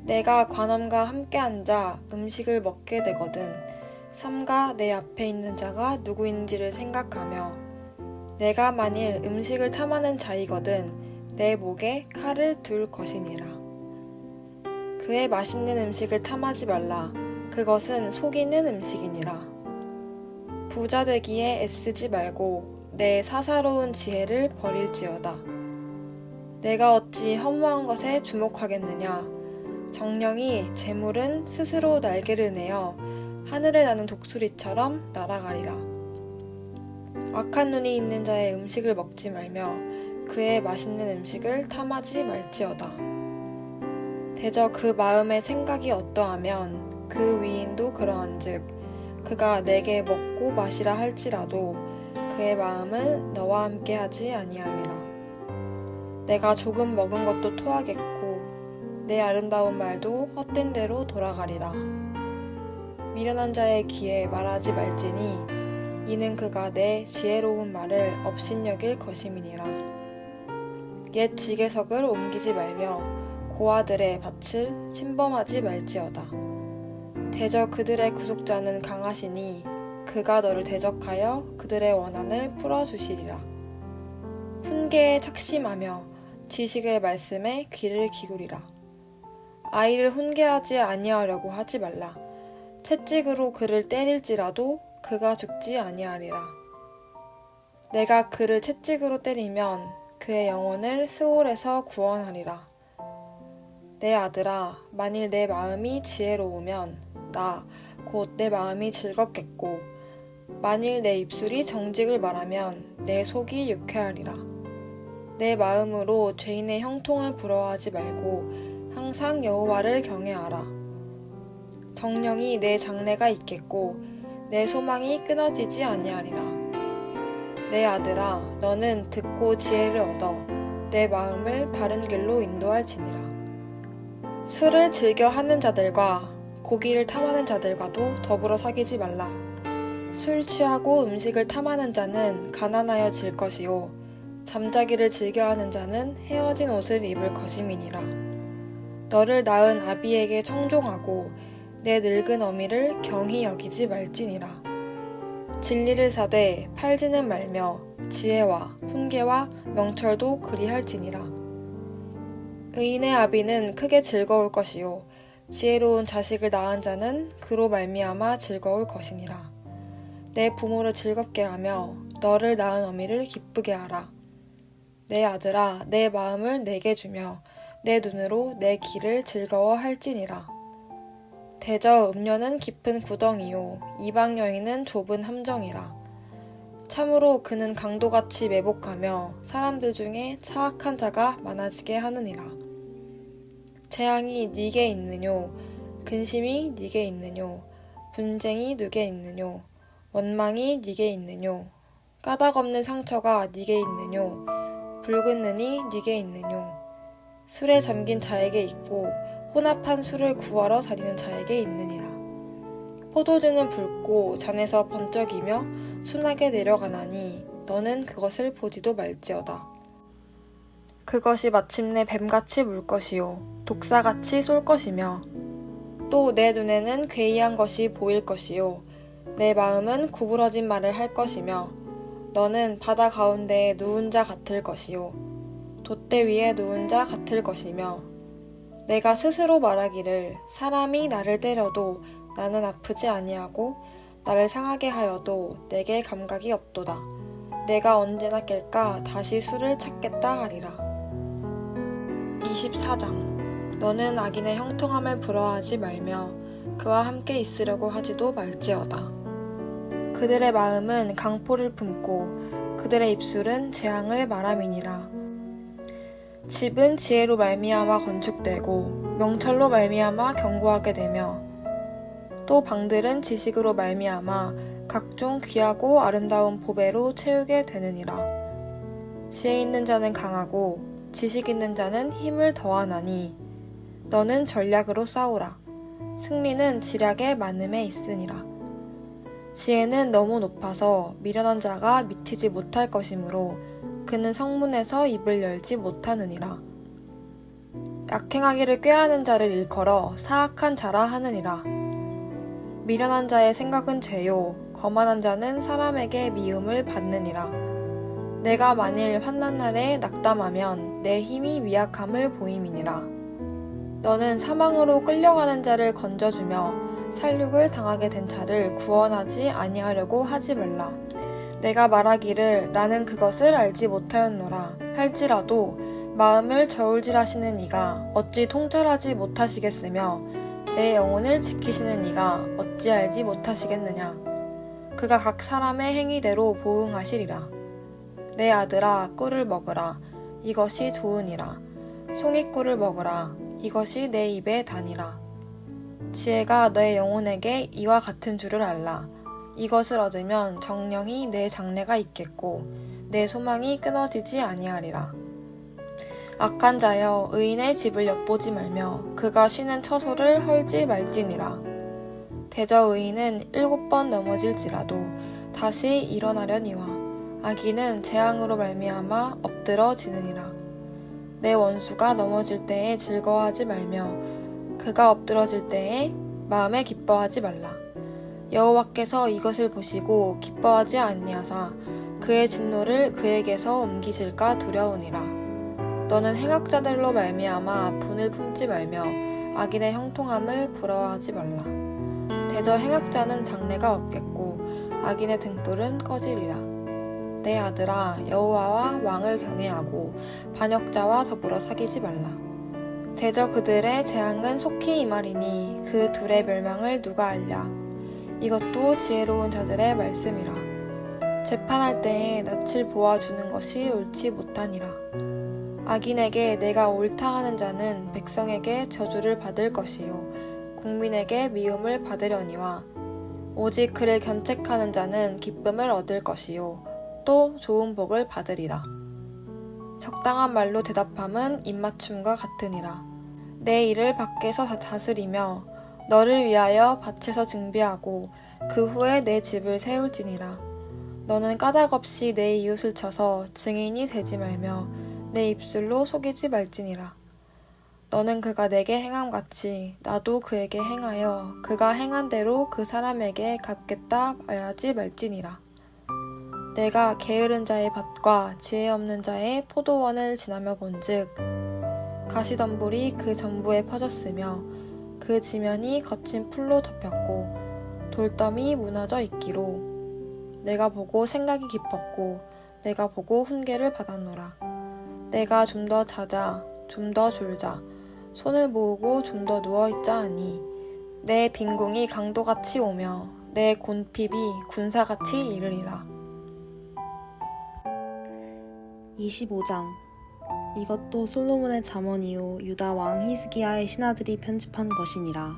내가 관원과 함께 앉아 음식을 먹게 되거든 삼가 내 앞에 있는 자가 누구인지를 생각하며 내가 만일 음식을 탐하는 자이거든 내 목에 칼을 둘 것이니라. 그의 맛있는 음식을 탐하지 말라. 그것은 속이는 음식이니라. 부자 되기에 애쓰지 말고 내 사사로운 지혜를 버릴지어다. 내가 어찌 허무한 것에 주목하겠느냐. 정령이 재물은 스스로 날개를 내어 하늘을 나는 독수리처럼 날아가리라. 악한 눈이 있는 자의 음식을 먹지 말며 그의 맛있는 음식을 탐하지 말지어다. 대저 그 마음의 생각이 어떠하면 그 위인도 그러한즉 그가 내게 먹고 마시라 할지라도 그의 마음은 너와 함께 하지 아니함이라. 내가 조금 먹은 것도 토하겠고 내 아름다운 말도 헛된 대로 돌아가리라. 미련한 자의 귀에 말하지 말지니 이는 그가 내 지혜로운 말을 업신여길 것임이니라. 옛 지게석을 옮기지 말며 고아들의 밭을 침범하지 말지어다. 대저 그들의 구속자는 강하시니 그가 너를 대적하여 그들의 원한을 풀어주시리라. 훈계에 착심하며 지식의 말씀에 귀를 기울이라. 아이를 훈계하지 아니하려고 하지 말라. 채찍으로 그를 때릴지라도 그가 죽지 아니하리라. 내가 그를 채찍으로 때리면 그의 영혼을 스올에서 구원하리라. 내 아들아, 만일 내 마음이 지혜로우면 나 곧 내 마음이 즐겁겠고 만일 내 입술이 정직을 말하면 내 속이 유쾌하리라. 내 마음으로 죄인의 형통을 부러워하지 말고 항상 여호와를 경외하라. 정령이 내 장래가 있겠고 내 소망이 끊어지지 아니하리라. 내 아들아, 너는 듣고 지혜를 얻어 내 마음을 바른 길로 인도할지니라. 술을 즐겨 하는 자들과 고기를 탐하는 자들과도 더불어 사귀지 말라. 술 취하고 음식을 탐하는 자는 가난하여질 것이요 잠자기를 즐겨하는 자는 헤어진 옷을 입을 것임이니라. 너를 낳은 아비에게 청종하고 내 늙은 어미를 경히 여기지 말지니라. 진리를 사되 팔지는 말며 지혜와 훈계와 명철도 그리할지니라. 의인의 아비는 크게 즐거울 것이요 지혜로운 자식을 낳은 자는 그로 말미암아 즐거울 것이니라. 내 부모를 즐겁게 하며 너를 낳은 어미를 기쁘게 하라. 내 아들아, 내 마음을 내게 주며 내 눈으로 내 길을 즐거워할지니라. 대저 음녀는 깊은 구덩이요 이방 여인은 좁은 함정이라. 참으로 그는 강도같이 매복하며 사람들 중에 차악한 자가 많아지게 하느니라. 재앙이 네게 있느뇨 근심이 네게 있느뇨 분쟁이 네게 있느뇨 원망이 네게 있느뇨 까닭 없는 상처가 네게 있느뇨 붉은 눈이 네게 있느뇨 술에 잠긴 자에게 있고 혼합한 술을 구하러 다니는 자에게 있느니라. 포도주는 붉고 잔에서 번쩍이며 순하게 내려가나니 너는 그것을 보지도 말지어다. 그것이 마침내 뱀같이 물 것이요 독사같이 쏠 것이며 또 내 눈에는 괴이한 것이 보일 것이요 내 마음은 구부러진 말을 할 것이며 너는 바다 가운데에 누운 자 같을 것이요 돛대 위에 누운 자 같을 것이며 내가 스스로 말하기를 사람이 나를 때려도 나는 아프지 아니하고 나를 상하게 하여도 내게 감각이 없도다. 내가 언제나 깰까 다시 술을 찾겠다 하리라. 24장. 너는 악인의 형통함을 부러워하지 말며 그와 함께 있으려고 하지도 말지어다. 그들의 마음은 강포를 품고 그들의 입술은 재앙을 말함이니라. 집은 지혜로 말미암아 건축되고 명철로 말미암아 견고하게 되며 또 방들은 지식으로 말미암아 각종 귀하고 아름다운 보배로 채우게 되느니라. 지혜 있는 자는 강하고 지식 있는 자는 힘을 더하나니 너는 전략으로 싸우라. 승리는 지략의 많음에 있으니라. 지혜는 너무 높아서 미련한 자가 미치지 못할 것이므로 그는 성문에서 입을 열지 못하느니라. 악행하기를 꾀하는 자를 일컬어 사악한 자라 하느니라. 미련한 자의 생각은 죄요 거만한 자는 사람에게 미움을 받느니라. 내가 만일 환난 날에 낙담하면 내 힘이 미약함을 보임이니라. 너는 사망으로 끌려가는 자를 건져주며 살육을 당하게 된 자를 구원하지 아니하려고 하지 말라. 내가 말하기를 나는 그것을 알지 못하였노라 할지라도 마음을 저울질하시는 이가 어찌 통찰하지 못하시겠으며 내 영혼을 지키시는 이가 어찌 알지 못하시겠느냐. 그가 각 사람의 행위대로 보응하시리라. 내 아들아 꿀을 먹으라. 이것이 좋으니라. 송이꿀을 먹으라. 이것이 내 입에 다니라. 지혜가 너의 영혼에게 이와 같은 줄을 알라. 이것을 얻으면 정령이 내 장래가 있겠고 내 소망이 끊어지지 아니하리라. 악한 자여 의인의 집을 엿보지 말며 그가 쉬는 처소를 헐지 말지니라. 대저 의인은 7번 넘어질지라도 다시 일어나려니와 악인은 재앙으로 말미암아 엎드러지느니라. 내 원수가 넘어질 때에 즐거워하지 말며 그가 엎드러질 때에 마음에 기뻐하지 말라. 여호와께서 이것을 보시고 기뻐하지 아니하사 그의 진노를 그에게서 옮기실까 두려우니라. 너는 행악자들로 말미암아 분을 품지 말며 악인의 형통함을 부러워하지 말라. 대저 행악자는 장래가 없겠고 악인의 등불은 꺼지리라. 내 아들아 여호와와 왕을 경외하고 반역자와 더불어 사귀지 말라. 대저 그들의 재앙은 속히 임하리니 그 둘의 멸망을 누가 알랴. 이것도 지혜로운 자들의 말씀이라. 재판할 때에 낯을 보아주는 것이 옳지 못하니라. 악인에게 내가 옳다 하는 자는 백성에게 저주를 받을 것이요 국민에게 미움을 받으려니와 오직 그를 견책하는 자는 기쁨을 얻을 것이요 또 좋은 복을 받으리라. 적당한 말로 대답함은 입맞춤과 같으니라. 내 일을 밖에서 다스리며 너를 위하여 밭에서 증비하고 그 후에 내 집을 세울지니라. 너는 까닭없이 내 이웃을 쳐서 증인이 되지 말며 내 입술로 속이지 말지니라. 너는 그가 내게 행함같이 나도 그에게 행하여 그가 행한 대로 그 사람에게 갚겠다 말하지 말지니라. 내가 게으른 자의 밭과 지혜 없는 자의 포도원을 지나며 본즉 가시덤불이 그 전부에 퍼졌으며 그 지면이 거친 풀로 덮였고 돌더미 무너져 있기로 내가 보고 생각이 깊었고 내가 보고 훈계를 받았노라. 내가 좀 더 자자 좀 더 졸자 손을 모으고 좀 더 누워있자 하니 내 빈궁이 강도같이 오며 내 곤핍이 군사같이 이르리라. 25장. 이것도 솔로몬의 잠언이요 유다 왕 히스기야의 신하들이 편집한 것이니라.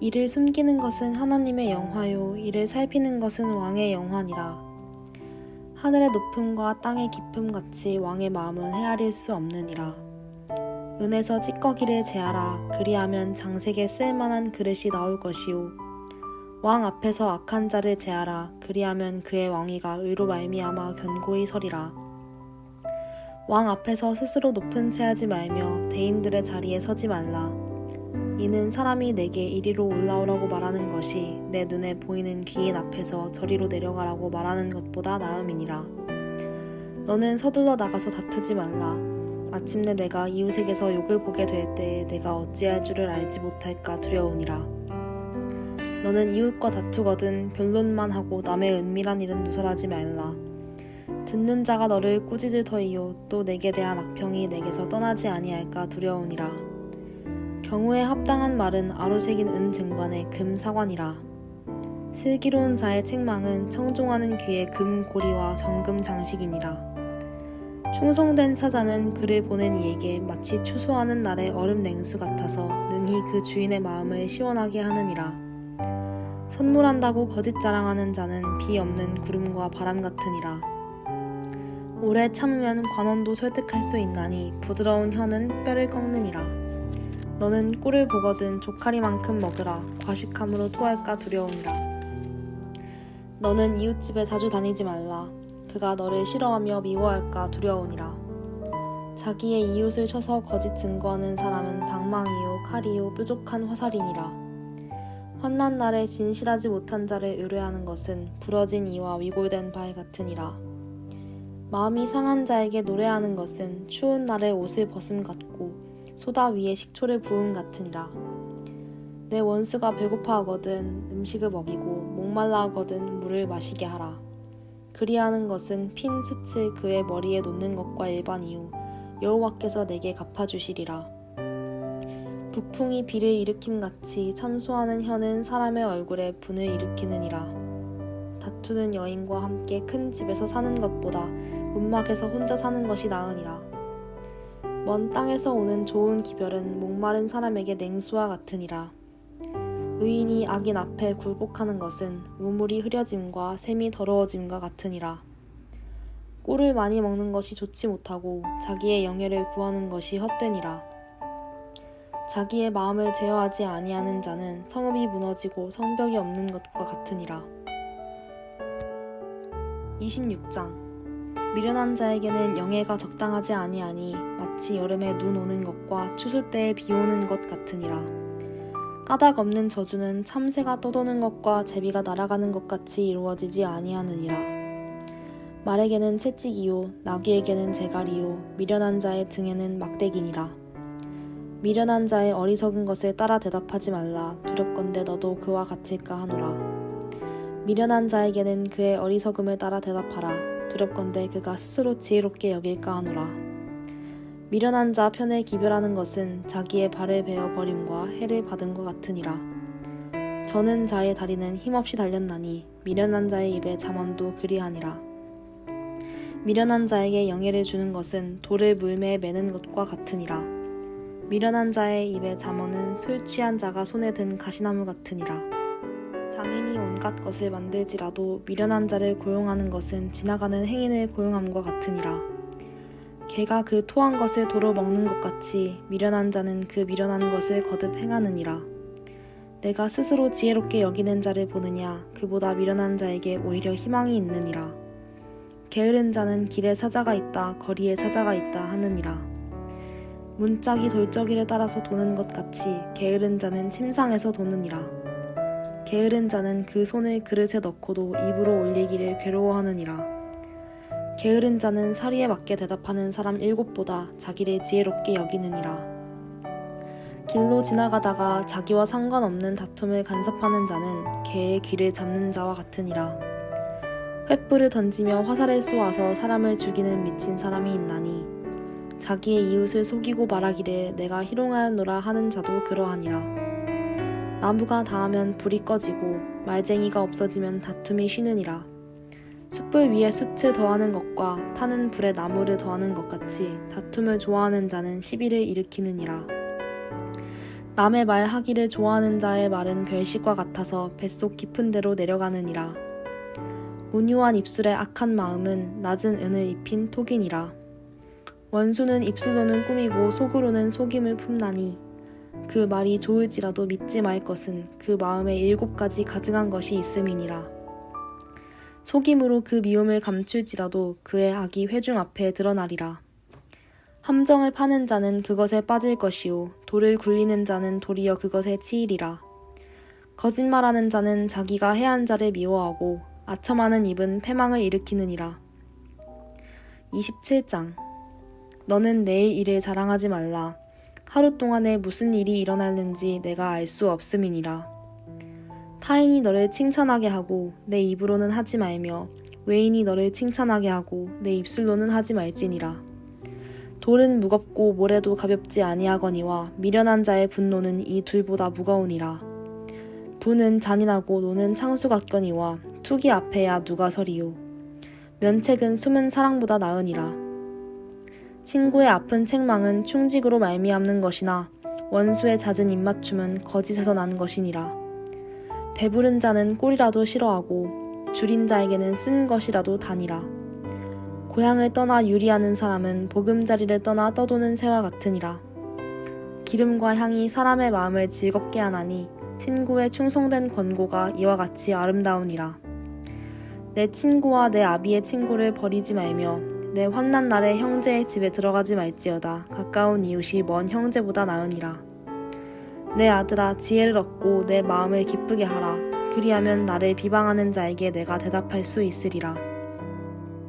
이를 숨기는 것은 하나님의 영화요 이를 살피는 것은 왕의 영화니라. 하늘의 높음과 땅의 깊음 같이 왕의 마음은 헤아릴 수 없느니라. 은에서 찌꺼기를 제하라. 그리하면 장색에 쓸만한 그릇이 나올 것이요 왕 앞에서 악한 자를 제하라. 그리하면 그의 왕위가 의로 말미암아 견고히 서리라. 왕 앞에서 스스로 높은 채 하지 말며 대인들의 자리에 서지 말라. 이는 사람이 내게 이리로 올라오라고 말하는 것이 내 눈에 보이는 귀인 앞에서 저리로 내려가라고 말하는 것보다 나음이니라. 너는 서둘러 나가서 다투지 말라. 마침내 내가 이웃에게서 욕을 보게 될 때에 내가 어찌할 줄을 알지 못할까 두려우니라. 너는 이웃과 다투거든 변론만 하고 남의 은밀한 일은 누설하지 말라. 듣는 자가 너를 꾸짖을 터이요 또 내게 대한 악평이 내게서 떠나지 아니할까 두려우니라. 경우에 합당한 말은 아로새긴 은 쟁반에 금 사관이라. 슬기로운 자의 책망은 청종하는 귀의 금 고리와 정금 장식이니라. 충성된 사자는 그를 보낸 이에게 마치 추수하는 날의 얼음 냉수 같아서 능히 그 주인의 마음을 시원하게 하느니라. 선물한다고 거짓 자랑하는 자는 비 없는 구름과 바람 같으니라. 오래 참으면 관원도 설득할 수 있나니 부드러운 혀는 뼈를 꺾느니라. 너는 꿀을 보거든 조카리만큼 먹으라. 과식함으로 토할까 두려우니라. 너는 이웃집에 자주 다니지 말라. 그가 너를 싫어하며 미워할까 두려우니라. 자기의 이웃을 쳐서 거짓 증거하는 사람은 방망이요 칼이요 뾰족한 화살이니라. 환난 날에 진실하지 못한 자를 의뢰하는 것은 부러진 이와 위골된 발 같으니라. 마음이 상한 자에게 노래하는 것은 추운 날에 옷을 벗음 같고 소다 위에 식초를 부음 같으니라. 내 원수가 배고파하거든 음식을 먹이고 목말라하거든 물을 마시게 하라. 그리하는 것은 핀 숯을 그의 머리에 놓는 것과 일반이요 여호와께서 내게 갚아주시리라. 북풍이 비를 일으킴같이 참소하는 혀는 사람의 얼굴에 분을 일으키느니라. 다투는 여인과 함께 큰 집에서 사는 것보다 움막에서 혼자 사는 것이 나으니라. 먼 땅에서 오는 좋은 기별은 목마른 사람에게 냉수와 같으니라. 의인이 악인 앞에 굴복하는 것은 우물이 흐려짐과 샘이 더러워짐과 같으니라. 꿀을 많이 먹는 것이 좋지 못하고 자기의 영예를 구하는 것이 헛되니라. 자기의 마음을 제어하지 아니하는 자는 성읍이 무너지고 성벽이 없는 것과 같으니라. 26장. 미련한 자에게는 영예가 적당하지 아니하니 마치 여름에 눈 오는 것과 추수 때에 비 오는 것 같으니라. 까닭 없는 저주는 참새가 떠도는 것과 제비가 날아가는 것 같이 이루어지지 아니하느니라. 말에게는 채찍이요 나귀에게는 재갈이요 미련한 자의 등에는 막대기니라. 미련한 자의 어리석은 것을 따라 대답하지 말라. 두렵건대 너도 그와 같을까 하노라. 미련한 자에게는 그의 어리석음을 따라 대답하라. 두렵건대 그가 스스로 지혜롭게 여길까 하노라. 미련한 자 편에 기별하는 것은 자기의 발을 베어 버림과 해를 받음과 같으니라. 저는 자의 다리는 힘없이 달렸나니 미련한 자의 입에 잠언도 그리하니라. 미련한 자에게 영예를 주는 것은 돌을 물매에 매는 것과 같으니라. 미련한 자의 입에 잠언은 술 취한 자가 손에 든 가시나무 같으니라. 장인이 온갖 것을 만들지라도 미련한 자를 고용하는 것은 지나가는 행인을 고용함과 같으니라. 개가 그 토한 것을 도로 먹는 것 같이 미련한 자는 그 미련한 것을 거듭 행하느니라. 내가 스스로 지혜롭게 여기는 자를 보느냐 그보다 미련한 자에게 오히려 희망이 있느니라. 게으른 자는 길에 사자가 있다 거리에 사자가 있다 하느니라. 문짝이 돌적이를 따라서 도는 것 같이 게으른 자는 침상에서 도느니라. 게으른 자는 그 손을 그릇에 넣고도 입으로 올리기를 괴로워하느니라. 게으른 자는 사리에 맞게 대답하는 사람 7보다 자기를 지혜롭게 여기느니라. 길로 지나가다가 자기와 상관없는 다툼을 간섭하는 자는 개의 귀를 잡는 자와 같으니라. 횃불을 던지며 화살을 쏘아서 사람을 죽이는 미친 사람이 있나니 자기의 이웃을 속이고 말하기를 내가 희롱하였노라 하는 자도 그러하니라. 나무가 닿으면 불이 꺼지고 말쟁이가 없어지면 다툼이 쉬느니라. 숯불 위에 숯을 더하는 것과 타는 불에 나무를 더하는 것 같이 다툼을 좋아하는 자는 시비를 일으키느니라. 남의 말 하기를 좋아하는 자의 말은 별식과 같아서 뱃속 깊은 데로 내려가느니라. 온유한 입술의 악한 마음은 낮은 은을 입힌 톡이니라. 원수는 입술로는 꾸미고 속으로는 속임을 품나니 그 말이 좋을지라도 믿지 말 것은 그 마음에 7가지 가증한 것이 있음이니라. 속임으로 그 미움을 감출지라도 그의 악이 회중 앞에 드러나리라. 함정을 파는 자는 그것에 빠질 것이요 돌을 굴리는 자는 도리어 그것에 치이리라. 거짓말하는 자는 자기가 해한 자를 미워하고 아첨하는 입은 패망을 일으키느니라. 27장. 너는 내일 일을 자랑하지 말라. 하루 동안에 무슨 일이 일어났는지 내가 알 수 없음이니라. 타인이 너를 칭찬하게 하고 내 입으로는 하지 말며 외인이 너를 칭찬하게 하고 내 입술로는 하지 말지니라. 돌은 무겁고 모래도 가볍지 아니하거니와 미련한 자의 분노는 이 둘보다 무거우니라. 부는 잔인하고 노는 창수 같거니와 투기 앞에야 누가 서리요. 면책은 숨은 사랑보다 나으니라. 친구의 아픈 책망은 충직으로 말미암는 것이나 원수의 잦은 입맞춤은 거짓에서 나는 것이니라. 배부른 자는 꿀이라도 싫어하고 줄인 자에게는 쓴 것이라도 다니라. 고향을 떠나 유리하는 사람은 보금자리를 떠나 떠도는 새와 같으니라. 기름과 향이 사람의 마음을 즐겁게 하나니 친구의 충성된 권고가 이와 같이 아름다우니라. 내 친구와 내 아비의 친구를 버리지 말며 내 환난 날에 형제의 집에 들어가지 말지어다. 가까운 이웃이 먼 형제보다 나으니라. 내 아들아 지혜를 얻고 내 마음을 기쁘게 하라. 그리하면 나를 비방하는 자에게 내가 대답할 수 있으리라.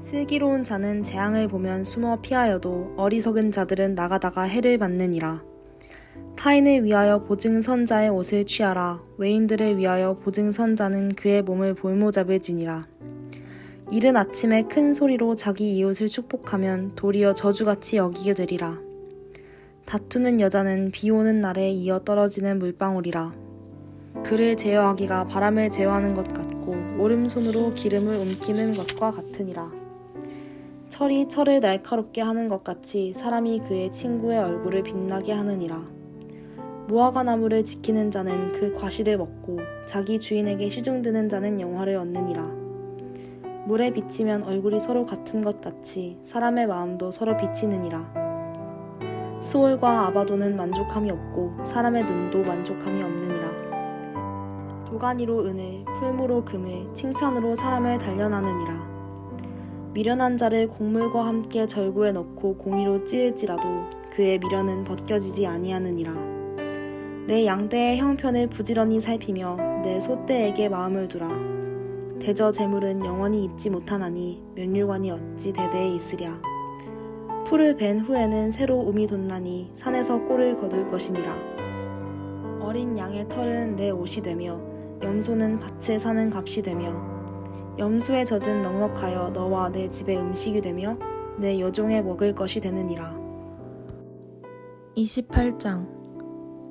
슬기로운 자는 재앙을 보면 숨어 피하여도 어리석은 자들은 나가다가 해를 받느니라. 타인을 위하여 보증선 자의 옷을 취하라. 외인들을 위하여 보증선 자는 그의 몸을 볼모잡을 지니라. 이른 아침에 큰 소리로 자기 이웃을 축복하면 도리어 저주같이 여기게 되리라. 다투는 여자는 비 오는 날에 이어 떨어지는 물방울이라. 그를 제어하기가 바람을 제어하는 것 같고 오른손으로 기름을 움키는 것과 같으니라. 철이 철을 날카롭게 하는 것 같이 사람이 그의 친구의 얼굴을 빛나게 하느니라. 무화과 나무를 지키는 자는 그 과실을 먹고 자기 주인에게 시중드는 자는 영화를 얻느니라. 물에 비치면 얼굴이 서로 같은 것 같이 사람의 마음도 서로 비치느니라. 스올과 아바도는 만족함이 없고 사람의 눈도 만족함이 없느니라. 도가니로 은을, 풀무로 금을, 칭찬으로 사람을 단련하느니라. 미련한 자를 곡물과 함께 절구에 넣고 공의로 찌을지라도 그의 미련은 벗겨지지 아니하느니라. 내 양떼의 형편을 부지런히 살피며 내 소떼에게 마음을 두라. 대저 재물은 영원히 잊지 못하나니 면류관이 어찌 대대에 있으랴. 풀을 벤 후에는 새로 움이 돋나니 산에서 꼴을 거둘 것이니라. 어린 양의 털은 내 옷이 되며 염소는 밭에 사는 값이 되며 염소의 젖은 넉넉하여 너와 내 집의 음식이 되며 내 여종의 먹을 것이 되느니라. 28장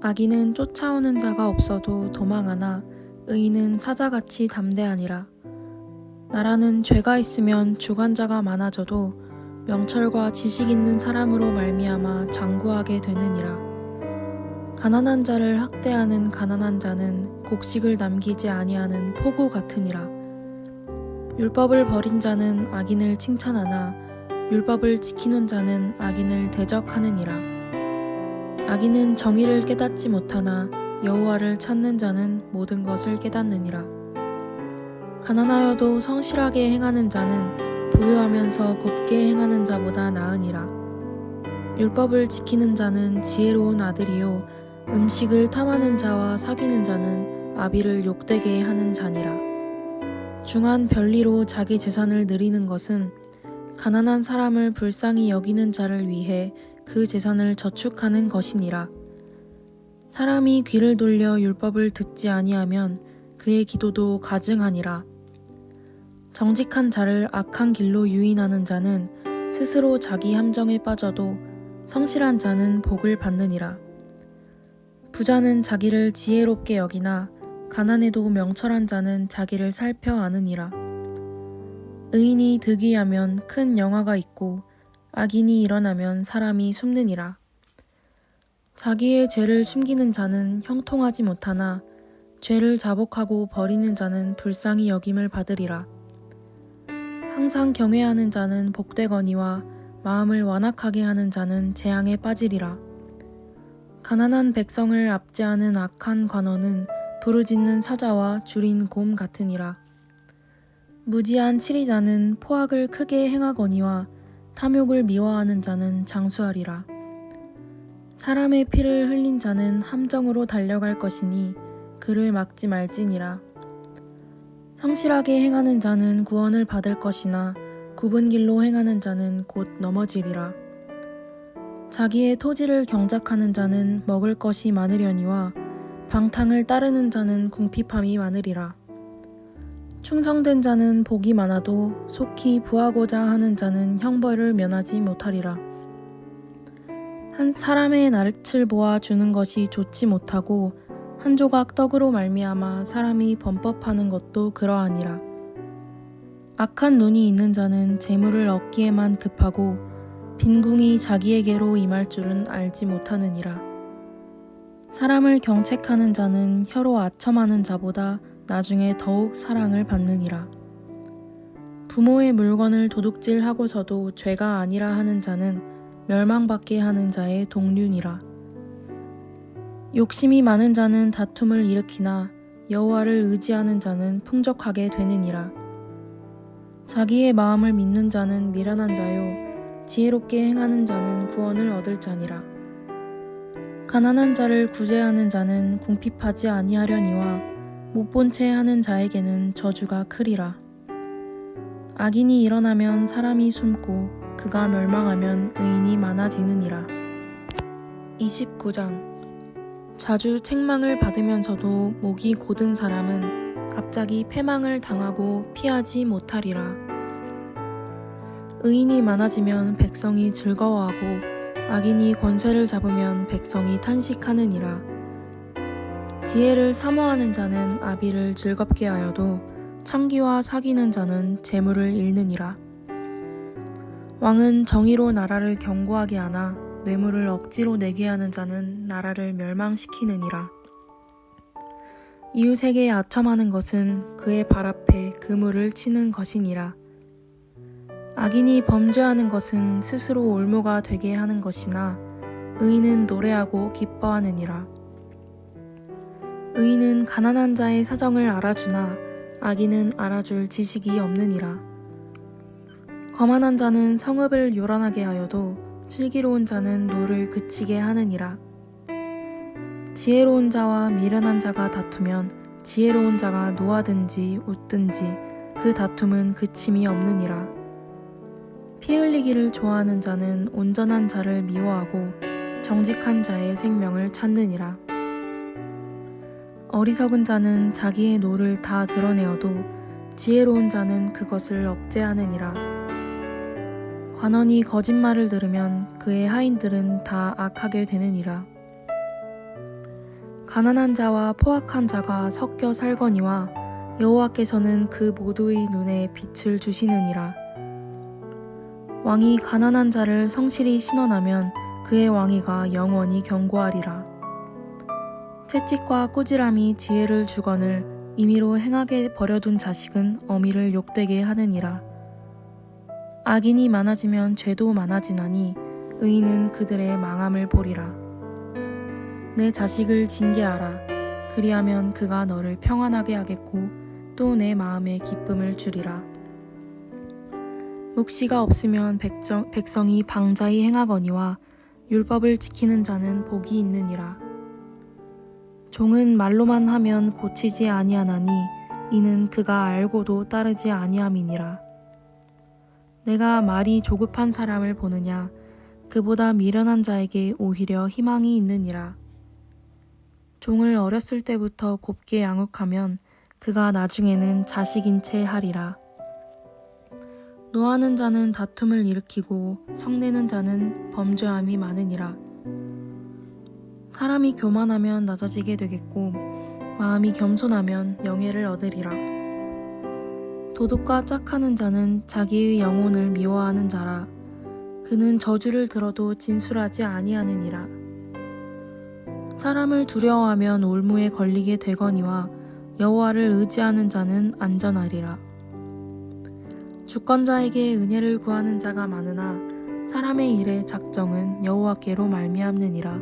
악인은 쫓아오는 자가 없어도 도망하나 의인은 사자같이 담대하니라. 나라는 죄가 있으면 주관자가 많아져도 명철과 지식 있는 사람으로 말미암아 장구하게 되느니라. 가난한 자를 학대하는 가난한 자는 곡식을 남기지 아니하는 포구 같으니라. 율법을 버린 자는 악인을 칭찬하나 율법을 지키는 자는 악인을 대적하느니라. 악인은 정의를 깨닫지 못하나 여호와를 찾는 자는 모든 것을 깨닫느니라. 가난하여도 성실하게 행하는 자는 부유하면서 곱게 행하는 자보다 나으니라. 율법을 지키는 자는 지혜로운 아들이요 음식을 탐하는 자와 사귀는 자는 아비를 욕되게 하는 자니라. 중한 별리로 자기 재산을 늘리는 것은 가난한 사람을 불쌍히 여기는 자를 위해 그 재산을 저축하는 것이니라. 사람이 귀를 돌려 율법을 듣지 아니하면 그의 기도도 가증하니라. 정직한 자를 악한 길로 유인하는 자는 스스로 자기 함정에 빠져도 성실한 자는 복을 받느니라. 부자는 자기를 지혜롭게 여기나 가난해도 명철한 자는 자기를 살펴 아느니라. 의인이 득이하면 큰 영화가 있고 악인이 일어나면 사람이 숨느니라. 자기의 죄를 숨기는 자는 형통하지 못하나 죄를 자복하고 버리는 자는 불쌍히 여김을 받으리라. 항상 경외하는 자는 복되거니와 마음을 완악하게 하는 자는 재앙에 빠지리라. 가난한 백성을 압제하는 악한 관원은 부르짖는 사자와 줄인 곰 같으니라. 무지한 치리자는 포악을 크게 행하거니와 탐욕을 미워하는 자는 장수하리라. 사람의 피를 흘린 자는 함정으로 달려갈 것이니 그를 막지 말지니라. 성실하게 행하는 자는 구원을 받을 것이나 굽은 길로 행하는 자는 곧 넘어지리라. 자기의 토지를 경작하는 자는 먹을 것이 많으려니와 방탕을 따르는 자는 궁핍함이 많으리라. 충성된 자는 복이 많아도 속히 부하고자 하는 자는 형벌을 면하지 못하리라. 한 사람의 낯을 보아 주는 것이 좋지 못하고 한 조각 떡으로 말미암아 사람이 범법하는 것도 그러하니라. 악한 눈이 있는 자는 재물을 얻기에만 급하고 빈궁이 자기에게로 임할 줄은 알지 못하느니라. 사람을 경책하는 자는 혀로 아첨하는 자보다 나중에 더욱 사랑을 받느니라. 부모의 물건을 도둑질하고서도 죄가 아니라 하는 자는 멸망받게 하는 자의 동륜이라. 욕심이 많은 자는 다툼을 일으키나 여호와를 의지하는 자는 풍족하게 되느니라. 자기의 마음을 믿는 자는 미련한 자요 지혜롭게 행하는 자는 구원을 얻을 자니라. 가난한 자를 구제하는 자는 궁핍하지 아니하려니와 못본 채 하는 자에게는 저주가 크리라. 악인이 일어나면 사람이 숨고 그가 멸망하면 의인이 많아지느니라. 29장 자주 책망을 받으면서도 목이 곧은 사람은 갑자기 패망을 당하고 피하지 못하리라. 의인이 많아지면 백성이 즐거워하고 악인이 권세를 잡으면 백성이 탄식하느니라. 지혜를 사모하는 자는 아비를 즐겁게 하여도 창기와 사귀는 자는 재물을 잃느니라. 왕은 정의로 나라를 견고하게 하나 뇌물을 억지로 내게 하는 자는 나라를 멸망시키느니라. 이웃에게 아첨하는 것은 그의 발 앞에 그물을 치는 것이니라. 악인이 범죄하는 것은 스스로 올무가 되게 하는 것이나 의인은 노래하고 기뻐하느니라. 의인은 가난한 자의 사정을 알아주나 악인은 알아줄 지식이 없느니라. 거만한 자는 성읍을 요란하게 하여도 슬기로운 자는 노를 그치게 하느니라. 지혜로운 자와 미련한 자가 다투면 지혜로운 자가 노하든지 웃든지 그 다툼은 그침이 없느니라. 피 흘리기를 좋아하는 자는 온전한 자를 미워하고 정직한 자의 생명을 찾느니라. 어리석은 자는 자기의 노를 다 드러내어도 지혜로운 자는 그것을 억제하느니라. 관원이 거짓말을 들으면 그의 하인들은 다 악하게 되느니라. 가난한 자와 포악한 자가 섞여 살거니와 여호와께서는 그 모두의 눈에 빛을 주시느니라. 왕이 가난한 자를 성실히 신원하면 그의 왕위가 영원히 견고하리라. 채찍과 꾸지람이 지혜를 주거늘 임의로 행하게 버려둔 자식은 어미를 욕되게 하느니라. 악인이 많아지면 죄도 많아지나니 의인은 그들의 망함을 보리라. 내 자식을 징계하라. 그리하면 그가 너를 평안하게 하겠고 또 내 마음에 기쁨을 주리라. 묵시가 없으면 백성이 방자히 행하거니와 율법을 지키는 자는 복이 있느니라. 종은 말로만 하면 고치지 아니하나니 이는 그가 알고도 따르지 아니함이니라. 내가 말이 조급한 사람을 보느냐 그보다 미련한 자에게 오히려 희망이 있느니라. 종을 어렸을 때부터 곱게 양육하면 그가 나중에는 자식인 채 하리라. 노하는 자는 다툼을 일으키고 성내는 자는 범죄함이 많으니라. 사람이 교만하면 낮아지게 되겠고 마음이 겸손하면 영예를 얻으리라. 도둑과 짝하는 자는 자기의 영혼을 미워하는 자라. 그는 저주를 들어도 진술하지 아니하느니라. 사람을 두려워하면 올무에 걸리게 되거니와 여호와를 의지하는 자는 안전하리라. 주권자에게 은혜를 구하는 자가 많으나 사람의 일의 작정은 여호와께로 말미암느니라.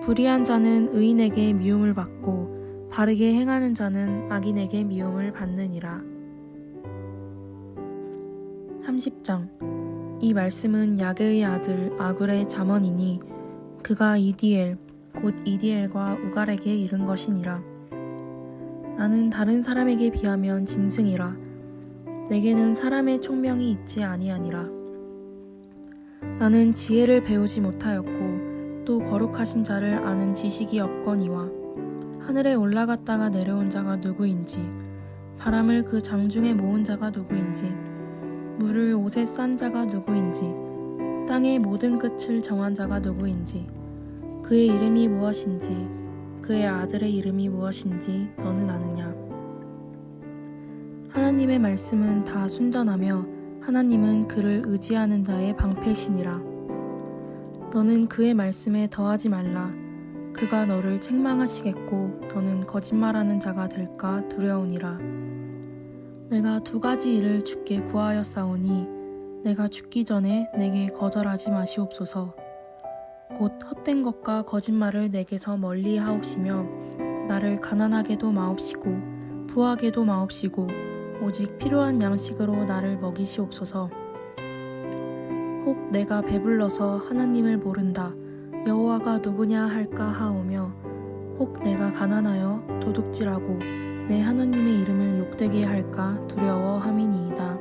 불의한 자는 의인에게 미움을 받고 바르게 행하는 자는 악인에게 미움을 받느니라. 30장. 이 말씀은 야게의 아들 아굴의 잠언이니 그가 이디엘 곧 이디엘과 우갈에게 이른 것이니라. 나는 다른 사람에게 비하면 짐승이라. 내게는 사람의 총명이 있지 아니하니라. 나는 지혜를 배우지 못하였고 또 거룩하신 자를 아는 지식이 없거니와 하늘에 올라갔다가 내려온 자가 누구인지 바람을 그 장중에 모은 자가 누구인지 물을 옷에 싼 자가 누구인지 땅의 모든 끝을 정한 자가 누구인지 그의 이름이 무엇인지 그의 아들의 이름이 무엇인지 너는 아느냐. 하나님의 말씀은 다 순전하며 하나님은 그를 의지하는 자의 방패시니라. 너는 그의 말씀에 더하지 말라. 그가 너를 책망하시겠고 너는 거짓말하는 자가 될까 두려우니라. 내가 두 가지 일을 주께 구하였사오니 내가 죽기 전에 내게 거절하지 마시옵소서. 곧 헛된 것과 거짓말을 내게서 멀리 하옵시며 나를 가난하게도 마옵시고 부하게도 마옵시고 오직 필요한 양식으로 나를 먹이시옵소서. 혹 내가 배불러서 하나님을 모른다 여호와가 누구냐 할까 하오며 혹 내가 가난하여 도둑질하고 내 하나님의 이름을 욕되게 할까 두려워함이니이다.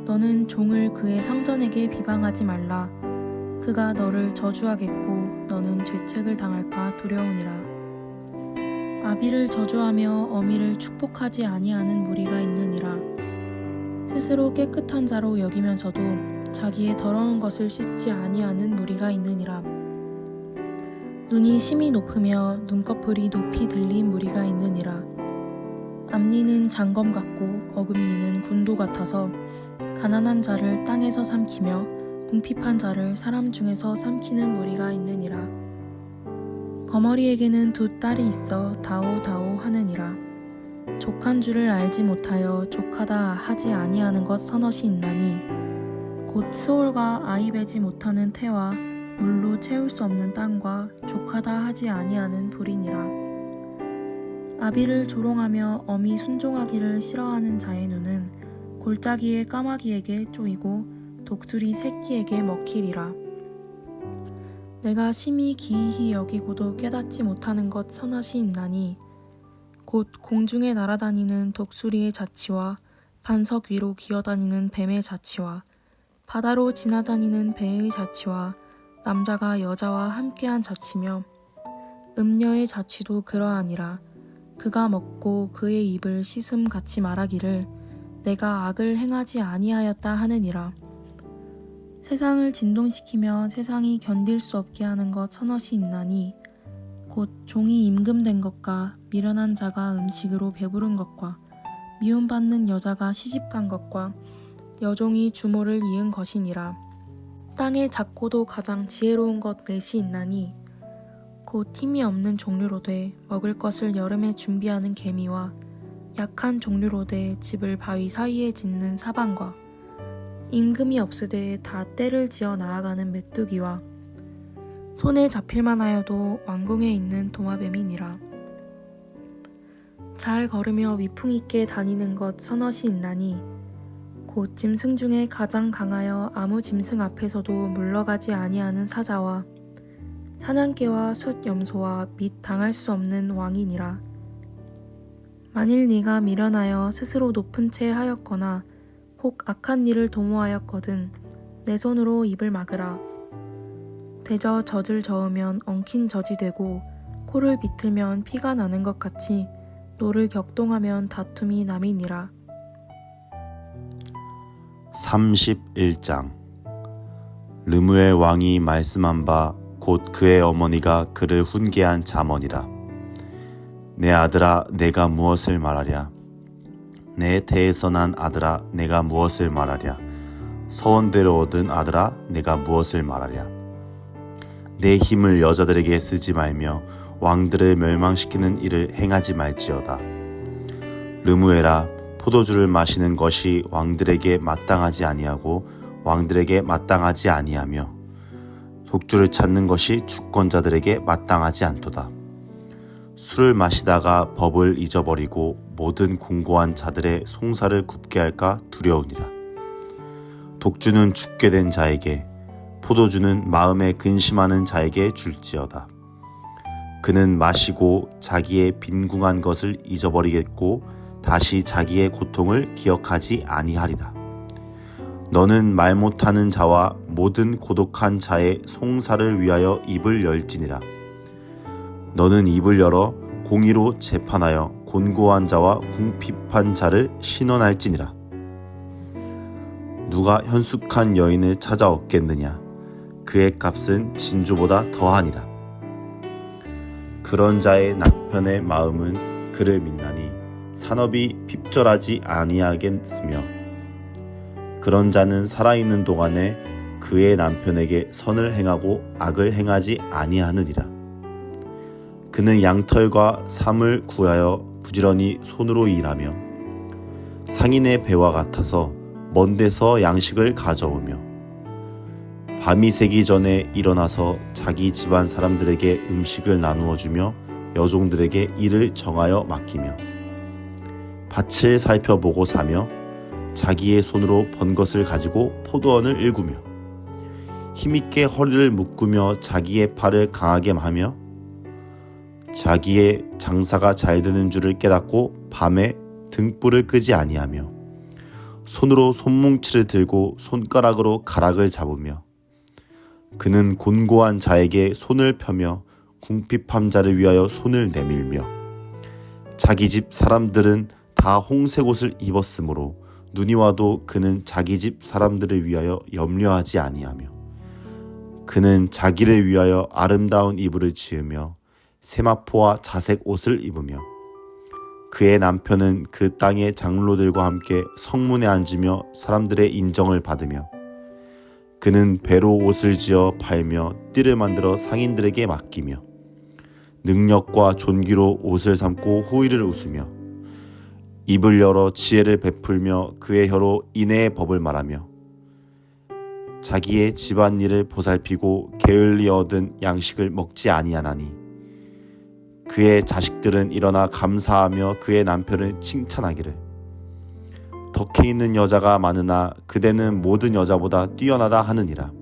너는 종을 그의 상전에게 비방하지 말라. 그가 너를 저주하겠고 너는 죄책을 당할까 두려우니라. 아비를 저주하며 어미를 축복하지 아니하는 무리가 있느니라. 스스로 깨끗한 자로 여기면서도 자기의 더러운 것을 씻지 아니하는 무리가 있느니라. 눈이 심히 높으며 눈꺼풀이 높이 들린 무리가 있느니라. 앞니는 장검 같고 어금니는 군도 같아서 가난한 자를 땅에서 삼키며 궁핍한 자를 사람 중에서 삼키는 무리가 있느니라. 거머리에게는 2 딸이 있어 다오다오 하느니라. 족한 줄을 알지 못하여 족하다 하지 아니하는 것 서너시 있나니 곧 스올과 아이 베지 못하는 태와 물로 채울 수 없는 땅과 족하다 하지 아니하는 불이니라. 아비를 조롱하며 엄히 순종하기를 싫어하는 자의 눈은 골짜기의 까마귀에게 쪼이고 독수리 새끼에게 먹히리라. 내가 심히 기이히 여기고도 깨닫지 못하는 것 서너시 있나니 곧 공중에 날아다니는 독수리의 자치와 반석 위로 기어다니는 뱀의 자치와 바다로 지나다니는 배의 자치와 남자가 여자와 함께한 자치며 음녀의 자취도 그러하니라. 그가 먹고 그의 입을 씻음 같이 말하기를 내가 악을 행하지 아니하였다 하느니라. 세상을 진동시키며 세상이 견딜 수 없게 하는 것 서너시 있나니 곧 종이 임금된 것과 미련한 자가 음식으로 배부른 것과 미움받는 여자가 시집간 것과 여종이 주모를 이은 것이니라. 땅의 작고도 가장 지혜로운 것 넷이 있나니 곧 힘이 없는 종류로 돼 먹을 것을 여름에 준비하는 개미와 약한 종류로 돼 집을 바위 사이에 짓는 사방과 임금이 없으되 다 때를 지어 나아가는 메뚜기와 손에 잡힐만 하여도 왕궁에 있는 도마뱀이니라. 잘 걸으며 위풍 있게 다니는 것 서너시 있나니 곧 짐승 중에 가장 강하여 아무 짐승 앞에서도 물러가지 아니하는 사자와 사냥개와 숫 염소와 및 당할 수 없는 왕이니라. 만일 네가 미련하여 스스로 높은 채 하였거나 혹 악한 일을 도모하였거든 내 손으로 입을 막으라. 대저 젖을 저으면 엉킨 젖이 되고 코를 비틀면 피가 나는 것 같이 노를 격동하면 다툼이 남이니라. 31장 르무엘 왕이 말씀한 바 곧 그의 어머니가 그를 훈계한 잠언이라. 내 아들아 내가 무엇을 말하랴. 내 태에서 난 아들아 내가 무엇을 말하랴. 서원대로 얻은 아들아 내가 무엇을 말하랴. 내 힘을 여자들에게 쓰지 말며 왕들을 멸망시키는 일을 행하지 말지어다. 르무엘아 포도주를 마시는 것이 왕들에게 마땅하지 아니하고 왕들에게 마땅하지 아니하며 독주를 찾는 것이 주권자들에게 마땅하지 않도다. 술을 마시다가 법을 잊어버리고 모든 공고한 자들의 송사를 굽게 할까 두려우니라. 독주는 죽게 된 자에게 포도주는 마음에 근심하는 자에게 줄지어다. 그는 마시고 자기의 빈궁한 것을 잊어버리겠고 다시 자기의 고통을 기억하지 아니하리라. 너는 말 못하는 자와 모든 고독한 자의 송사를 위하여 입을 열지니라. 너는 입을 열어 공의로 재판하여 곤고한 자와 궁핍한 자를 신원할지니라. 누가 현숙한 여인을 찾아 얻겠느냐. 그의 값은 진주보다 더하니라. 그런 자의 남편의 마음은 그를 믿나니 산업이 핍절하지 아니하겠으며 그런 자는 살아있는 동안에 그의 남편에게 선을 행하고 악을 행하지 아니하느니라. 그는 양털과 삼을 구하여 부지런히 손으로 일하며 상인의 배와 같아서 먼 데서 양식을 가져오며 밤이 새기 전에 일어나서 자기 집안 사람들에게 음식을 나누어 주며 여종들에게 일을 정하여 맡기며 밭을 살펴보고 사며 자기의 손으로 번 것을 가지고 포도원을 일구며 힘있게 허리를 묶으며 자기의 팔을 강하게 하며 자기의 장사가 잘 되는 줄을 깨닫고 밤에 등불을 끄지 아니하며 손으로 손뭉치를 들고 손가락으로 가락을 잡으며 그는 곤고한 자에게 손을 펴며 궁핍한 자를 위하여 손을 내밀며 자기 집 사람들은 다 홍색 옷을 입었으므로 눈이 와도 그는 자기 집 사람들을 위하여 염려하지 아니하며 그는 자기를 위하여 아름다운 이불을 지으며 세마포와 자색 옷을 입으며 그의 남편은 그 땅의 장로들과 함께 성문에 앉으며 사람들의 인정을 받으며 그는 배로 옷을 지어 팔며 띠를 만들어 상인들에게 맡기며 능력과 존귀로 옷을 삼고 후의를 웃으며 입을 열어 지혜를 베풀며 그의 혀로 인애의 법을 말하며 자기의 집안일을 보살피고 게을리 얻은 양식을 먹지 아니하나니 그의 자식들은 일어나 감사하며 그의 남편을 칭찬하기를 덕해 있는 여자가 많으나 그대는 모든 여자보다 뛰어나다 하느니라.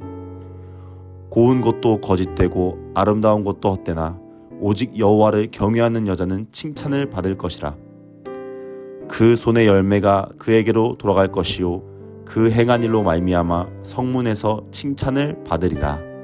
고운 것도 거짓되고 아름다운 것도 헛되나 오직 여호와를 경외하는 여자는 칭찬을 받을 것이라. 그 손의 열매가 그에게로 돌아갈 것이요 그 행한 일로 말미암아 성문에서 칭찬을 받으리라.